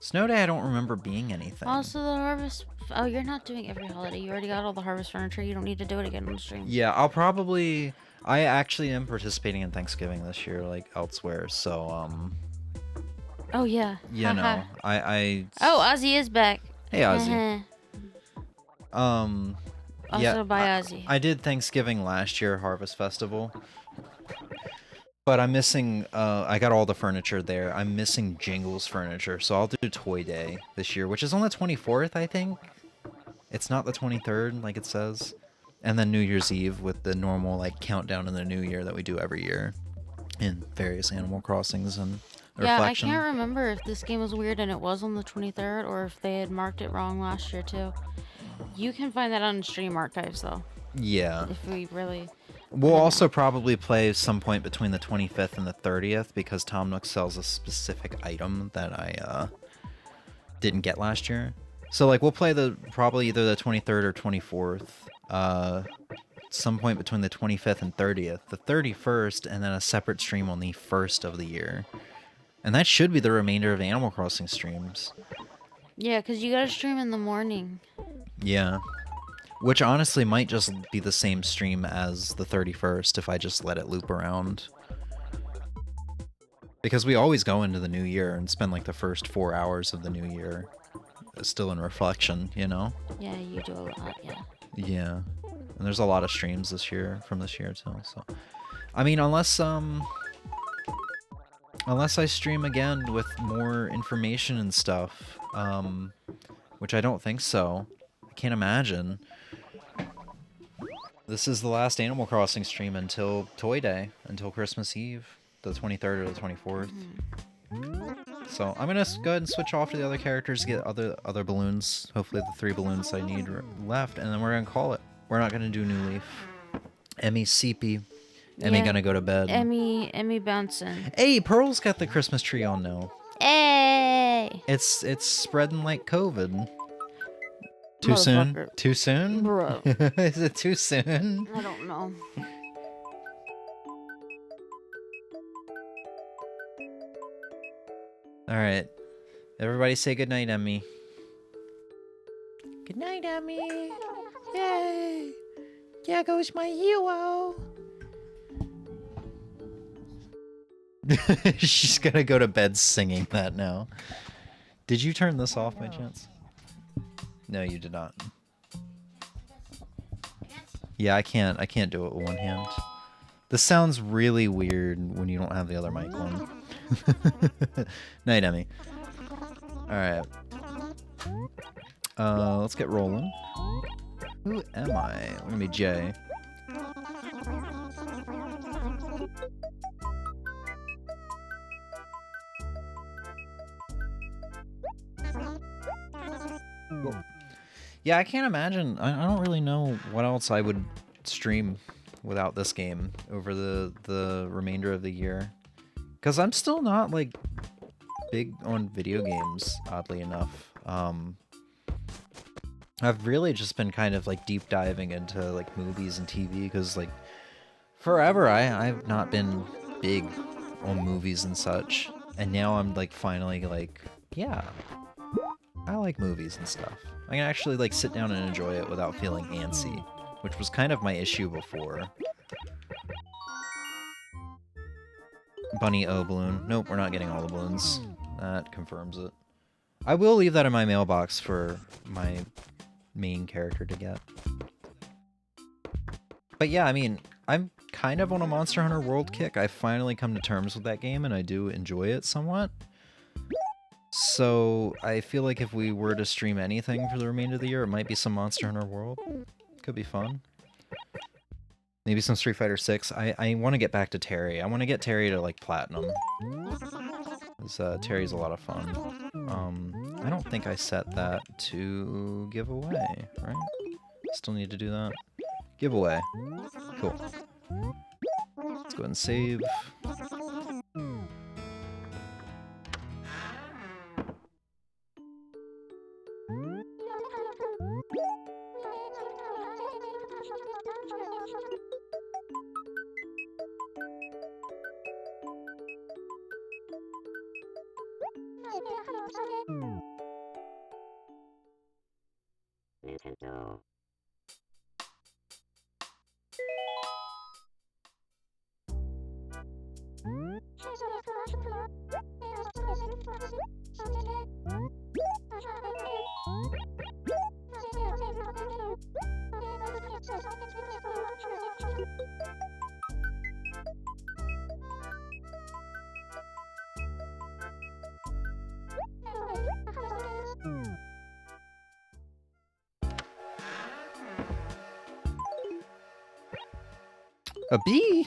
Snow Day, I don't remember being anything. Also the harvest. Oh, you're not doing every holiday. You already got all the harvest furniture. You don't need to do it again on the stream. Yeah, I'll probably... I actually am participating in Thanksgiving this year, like, elsewhere, so, Oh yeah. you know, I... Oh, Ozzy is back. Hey, Ozzy. Also yeah, by Ozzy. I did Thanksgiving last year, Harvest Festival. But I'm missing, I got all the furniture there. I'm missing Jingle's furniture, so I'll do Toy Day this year, which is on the 24th, I think. It's not the 23rd, like it says. And then New Year's Eve with the normal, like, countdown in the new year that we do every year in various Animal Crossings and Yeah, I Reflection. can't remember if this game was weird and it was on the 23rd or if they had marked it wrong last year too. You can find that on stream archives though, Yeah. if we really. We'll I don't also know. probably play some point between the 25th and the 30th because Tom Nook sells a specific item that I didn't get last year. So like we'll play the probably either the 23rd or 24th. Some point between the 25th and 30th, the 31st, and then a separate stream on the 1st of the year. And that should be the remainder of Animal Crossing streams. Yeah, because you gotta stream in the morning. Yeah. Which honestly might just be the same stream as the 31st if I just let it loop around. Because we always go into the new year and spend like the first 4 hours of the new year still in reflection, you know? Yeah, you do a lot, yeah. Yeah. And there's a lot of streams this year, from this year too, so. I mean, unless I stream again with more information and stuff, which I don't think so. I can't imagine. This is the last Animal Crossing stream until Toy Day, until Christmas Eve, the 23rd or the 24th. So I'm gonna go ahead and switch off to the other characters, get other balloons. Hopefully the 3 balloons I need left, and then we're gonna call it. We're not gonna do New Leaf. Emmy Seepy. Emmy Yeah, gonna go to bed. Emmy bouncing. Hey, Pearl's got the Christmas tree on now. Hey! It's spreading like COVID. Too soon? Motherfucker. Too soon? Bro. Is it too soon? I don't know. Alright. Everybody say goodnight, Emmy. Good night, Emmy. Yay! There goes my hero. She's gonna go to bed singing that now. Did you turn this off by chance? No, you did not. Yeah, I can't do it with one hand. This sounds really weird when you don't have the other mic on. Night, Emmy. Alright. Let's get rolling. Who am I? I'm gonna be Jay. Cool. Yeah, I can't imagine. I don't really know what else I would stream without this game over the remainder of the year. Because I'm still not, like, big on video games, oddly enough. I've really just been kind of, like, deep diving into, like, movies and TV, because, like, forever I've not been big on movies and such. And now I'm, like, finally, like, yeah, I like movies and stuff. I can actually, like, sit down and enjoy it without feeling antsy, which was kind of my issue before. Bunny O balloon. Nope, we're not getting all the balloons. That confirms it. I will leave that in my mailbox for my main character to get. But yeah, I mean, I'm kind of on a Monster Hunter World kick. I've finally come to terms with that game, and I do enjoy it somewhat. So I feel like if we were to stream anything for the remainder of the year, it might be some Monster Hunter World. Could be fun. Maybe some Street Fighter 6. I want to get back to Terry. I want to get Terry to, like, Platinum. Terry's a lot of fun. I don't think I set that to give away, right? Still need to do that. Giveaway. Cool. Let's go ahead and save. A bee?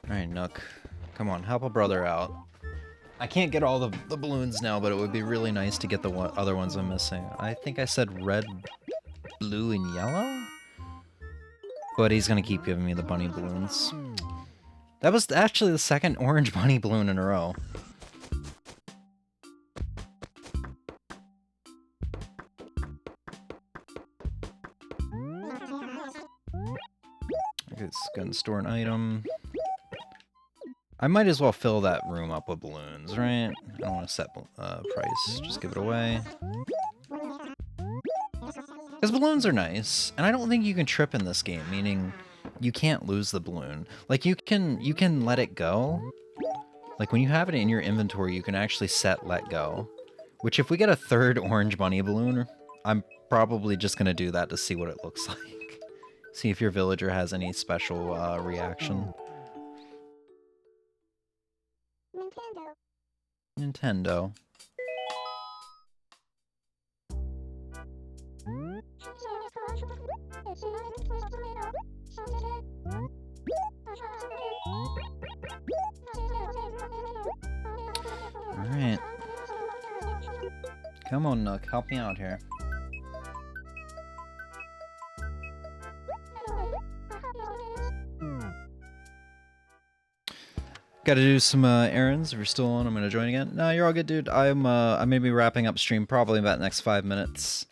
Alright, Nook. Come on, help a brother out. I can't get all the balloons now, but it would be really nice to get the other ones I'm missing. I think I said red, blue, and yellow? But he's gonna keep giving me the bunny balloons. That was actually the second orange bunny balloon in a row. Okay, let's go and store an item. I might as well fill that room up with balloons, right? I don't want to set price. Just give it away. Because balloons are nice, and I don't think you can trip in this game, meaning you can't lose the balloon. Like, you can let it go. Like, when you have it in your inventory, you can actually set let go. Which, if we get a third orange bunny balloon, I'm probably just going to do that to see what it looks like. See if your villager has any special reaction. Nintendo. Alright. Come on, Nook, help me out here. Gotta do some errands. If you're still on, I'm gonna join again. No, you're all good, dude. I'm gonna be wrapping up stream probably about the next 5 minutes.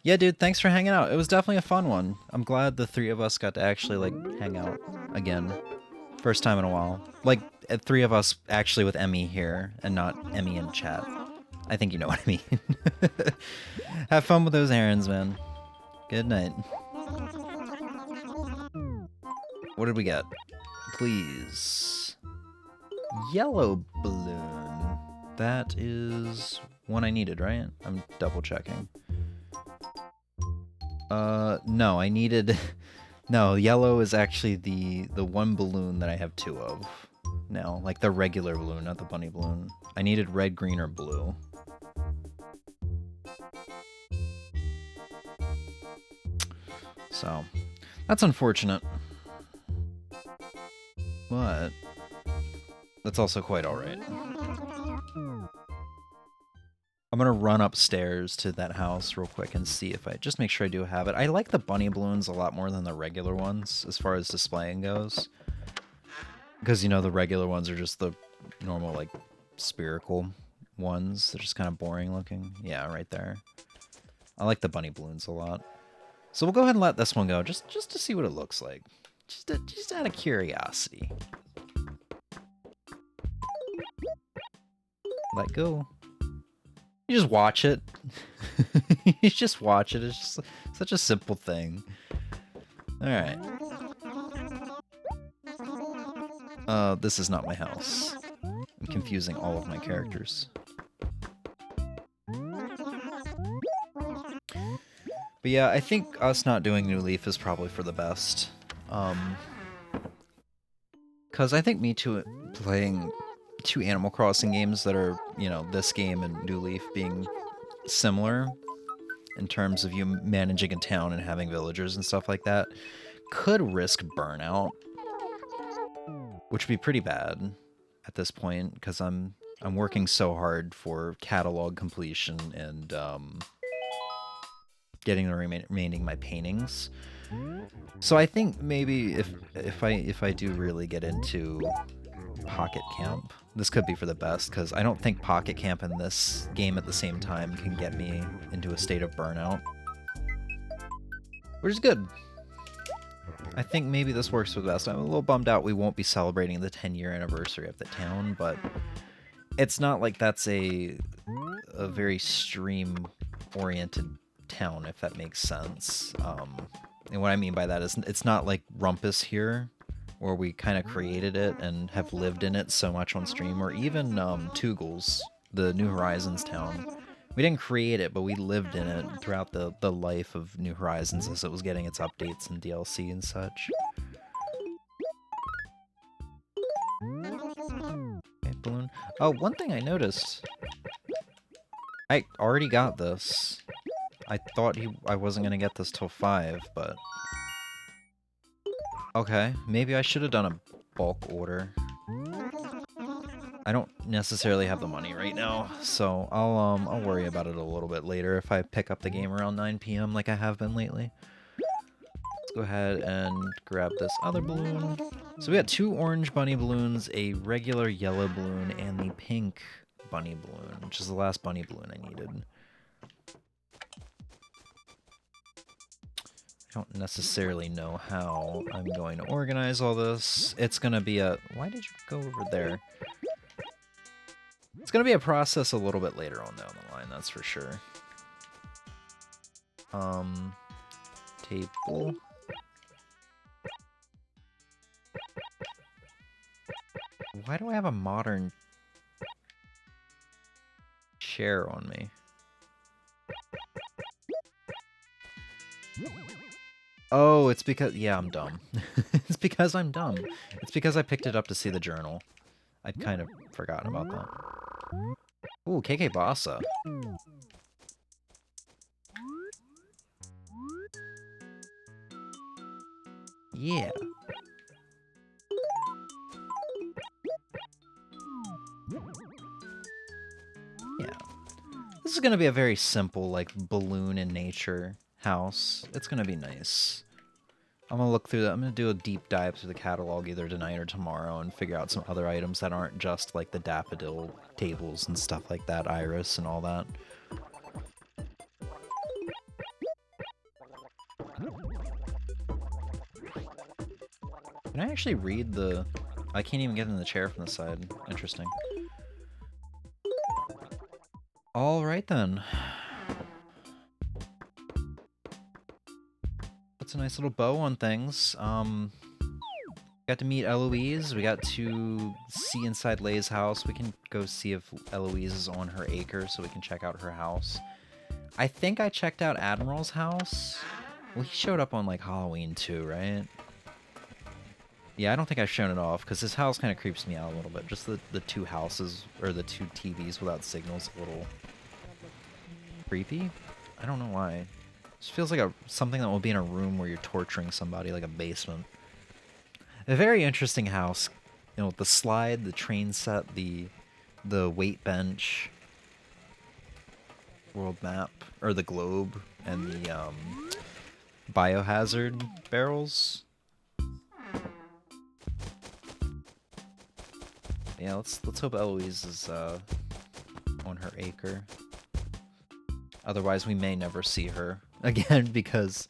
Yeah, dude, thanks for hanging out. It was definitely a fun one. I'm glad the three of us got to actually, like, hang out again. First time in a while. Like, three of us actually with Emmy here, and not Emmy in chat. I think you know what I mean. Have fun with those errands, man. Good night. What did we get? Please. Yellow balloon. That is one I needed, right? I'm double checking. No, I needed... No, yellow is actually the one balloon that I have two of now. Like the regular balloon, not the bunny balloon. I needed red, green, or blue. So, that's unfortunate. But, that's also quite alright. I'm gonna run upstairs to that house real quick and see if I... Just make sure I do have it. I like the bunny balloons a lot more than the regular ones, as far as displaying goes. Because, you know, the regular ones are just the normal, like, spherical ones. They're just kind of boring looking. Yeah, right there. I like the bunny balloons a lot. So we'll go ahead and let this one go, just to see what it looks like. Just out of curiosity. Let go. You just watch it. You just watch it. It's just such a simple thing. Alright. This is not my house. I'm confusing all of my characters. But yeah, I think us not doing New Leaf is probably for the best. Because I think me too playing two Animal Crossing games that are, you know, this game and New Leaf being similar in terms of you managing a town and having villagers and stuff like that could risk burnout, which would be pretty bad at this point because I'm working so hard for catalog completion and getting the remaining my paintings. So I think maybe if I do really get into Pocket Camp, this could be for the best, because I don't think Pocket Camp and this game at the same time can get me into a state of burnout. Which is good. I think maybe this works for the best. I'm a little bummed out we won't be celebrating the 10-year anniversary of the town, but it's not like that's a very stream-oriented town, if that makes sense. And what I mean by that is it's not like Rumpus here, where we kind of created it and have lived in it so much on stream, or even Toogles, the New Horizons town. We didn't create it, but we lived in it throughout the life of New Horizons as it was getting its updates and DLC and such. Oh, one thing I noticed. I already got this. I thought I wasn't gonna get this till 5, but... Okay, maybe I should have done a bulk order. I don't necessarily have the money right now, so I'll worry about it a little bit later if I pick up the game around 9 p.m. like I have been lately. Let's go ahead and grab this other balloon. So we got 2 orange bunny balloons, a regular yellow balloon, and the pink bunny balloon, which is the last bunny balloon I needed. I don't necessarily know how I'm going to organize all this. It's gonna be a... Why did you go over there? It's gonna be a process a little bit later on down the line, that's for sure. Table. Why do I have a modern chair on me? Oh, it's because... Yeah, I'm dumb. It's because I'm dumb. It's because I picked it up to see the journal. I'd kind of forgotten about that. Ooh, KK Bassa. Yeah. Yeah. This is gonna be a very simple, like, balloon in nature house. It's gonna be nice. I'm gonna look through that. I'm gonna do a deep dive through the catalog either tonight or tomorrow and figure out some other items that aren't just like the daffodil tables and stuff like that, iris and all that. Can I actually read the... I can't even get in the chair from the side. Interesting. Alright then. That's a nice little bow on things. Got to meet Eloise. We got to see inside Lay's house. We can go see if Eloise is on her acre so we can check out her house. I think I checked out Admiral's house. Well, he showed up on like Halloween too, right? Yeah, I don't think I've shown it off because his house kind of creeps me out a little bit. Just the 2 houses, or the 2 TVs without signals, a little creepy. I don't know why. It just feels like something that will be in a room where you're torturing somebody, like a basement. A very interesting house. You know, the slide, the train set, the weight bench, world map, or the globe, and the biohazard barrels. Yeah, let's hope Eloise is on her acre. Otherwise, we may never see her again because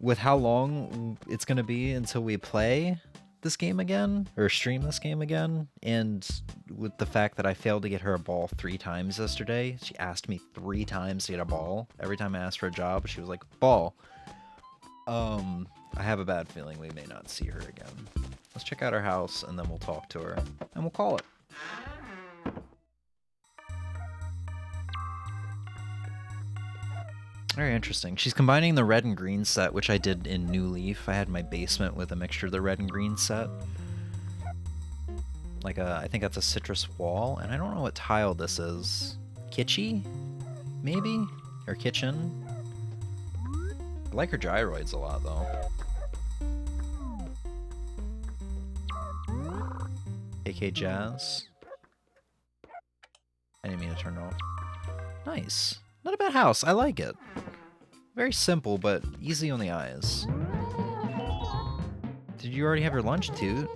with how long it's gonna be until we play this game again or stream this game again, and with the fact that I failed to get her a ball 3 times yesterday. She asked me 3 times to get a ball. Every time I asked for a job, she was like, ball. I have a bad feeling we may not see her again. Let's check out her house, and then we'll talk to her, and we'll call it. Very interesting. She's combining the red and green set, which I did in New Leaf. I had my basement with a mixture of the red and green set. Like I think that's a citrus wall, and I don't know what tile this is. Kitschy? Maybe? Or kitchen? I like her gyroids a lot, though. AK Jazz. I didn't mean to turn it off. Nice. Not a bad house. I like it. Very simple, but easy on the eyes. Did you already have your lunch, Toot?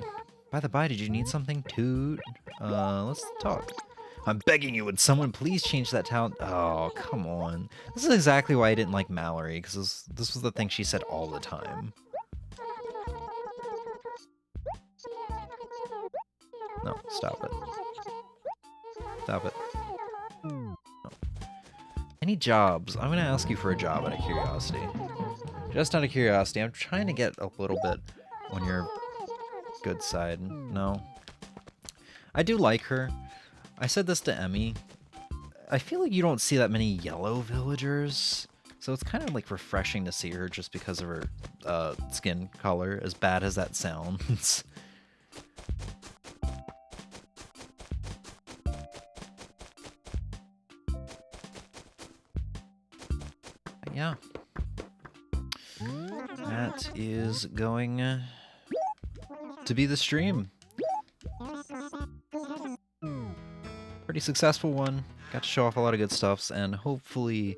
By the by, did you need something, Toot? Let's talk. I'm begging you, would someone please change that town? Oh, come on. This is exactly why I didn't like Mallory, because this was the thing she said all the time. No, stop it. Stop it. No. Any jobs? I'm gonna ask you for a job out of curiosity. Just out of curiosity, I'm trying to get a little bit on your good side. No. I do like her. I said this to Emmy. I feel like you don't see that many yellow villagers, so it's kind of like refreshing to see her just because of her skin color, as bad as that sounds. yeah. That is going to be the stream. Pretty successful one. Got to show off a lot of good stuffs, and hopefully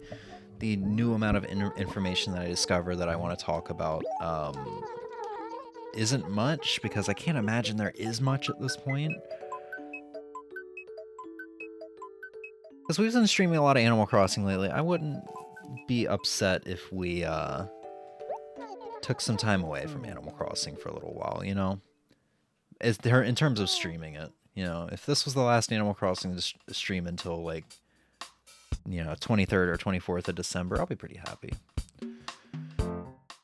the new amount of information that I discovered that I want to talk about isn't much, because I can't imagine there is much at this point. Because we've been streaming a lot of Animal Crossing lately. I wouldn't be upset if we took some time away from Animal Crossing for a little while, you know? In terms of streaming it, you know? If this was the last Animal Crossing to stream until, like, you know, 23rd or 24th of December, I'll be pretty happy.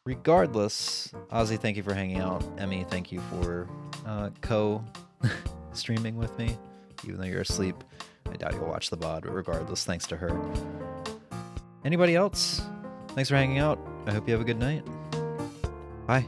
Regardless, Ozzy, thank you for hanging out. Emmy, thank you for co-streaming with me, even though you're asleep. I doubt you'll watch the VOD, but regardless, thanks to her. Anybody else? Thanks for hanging out. I hope you have a good night. Bye.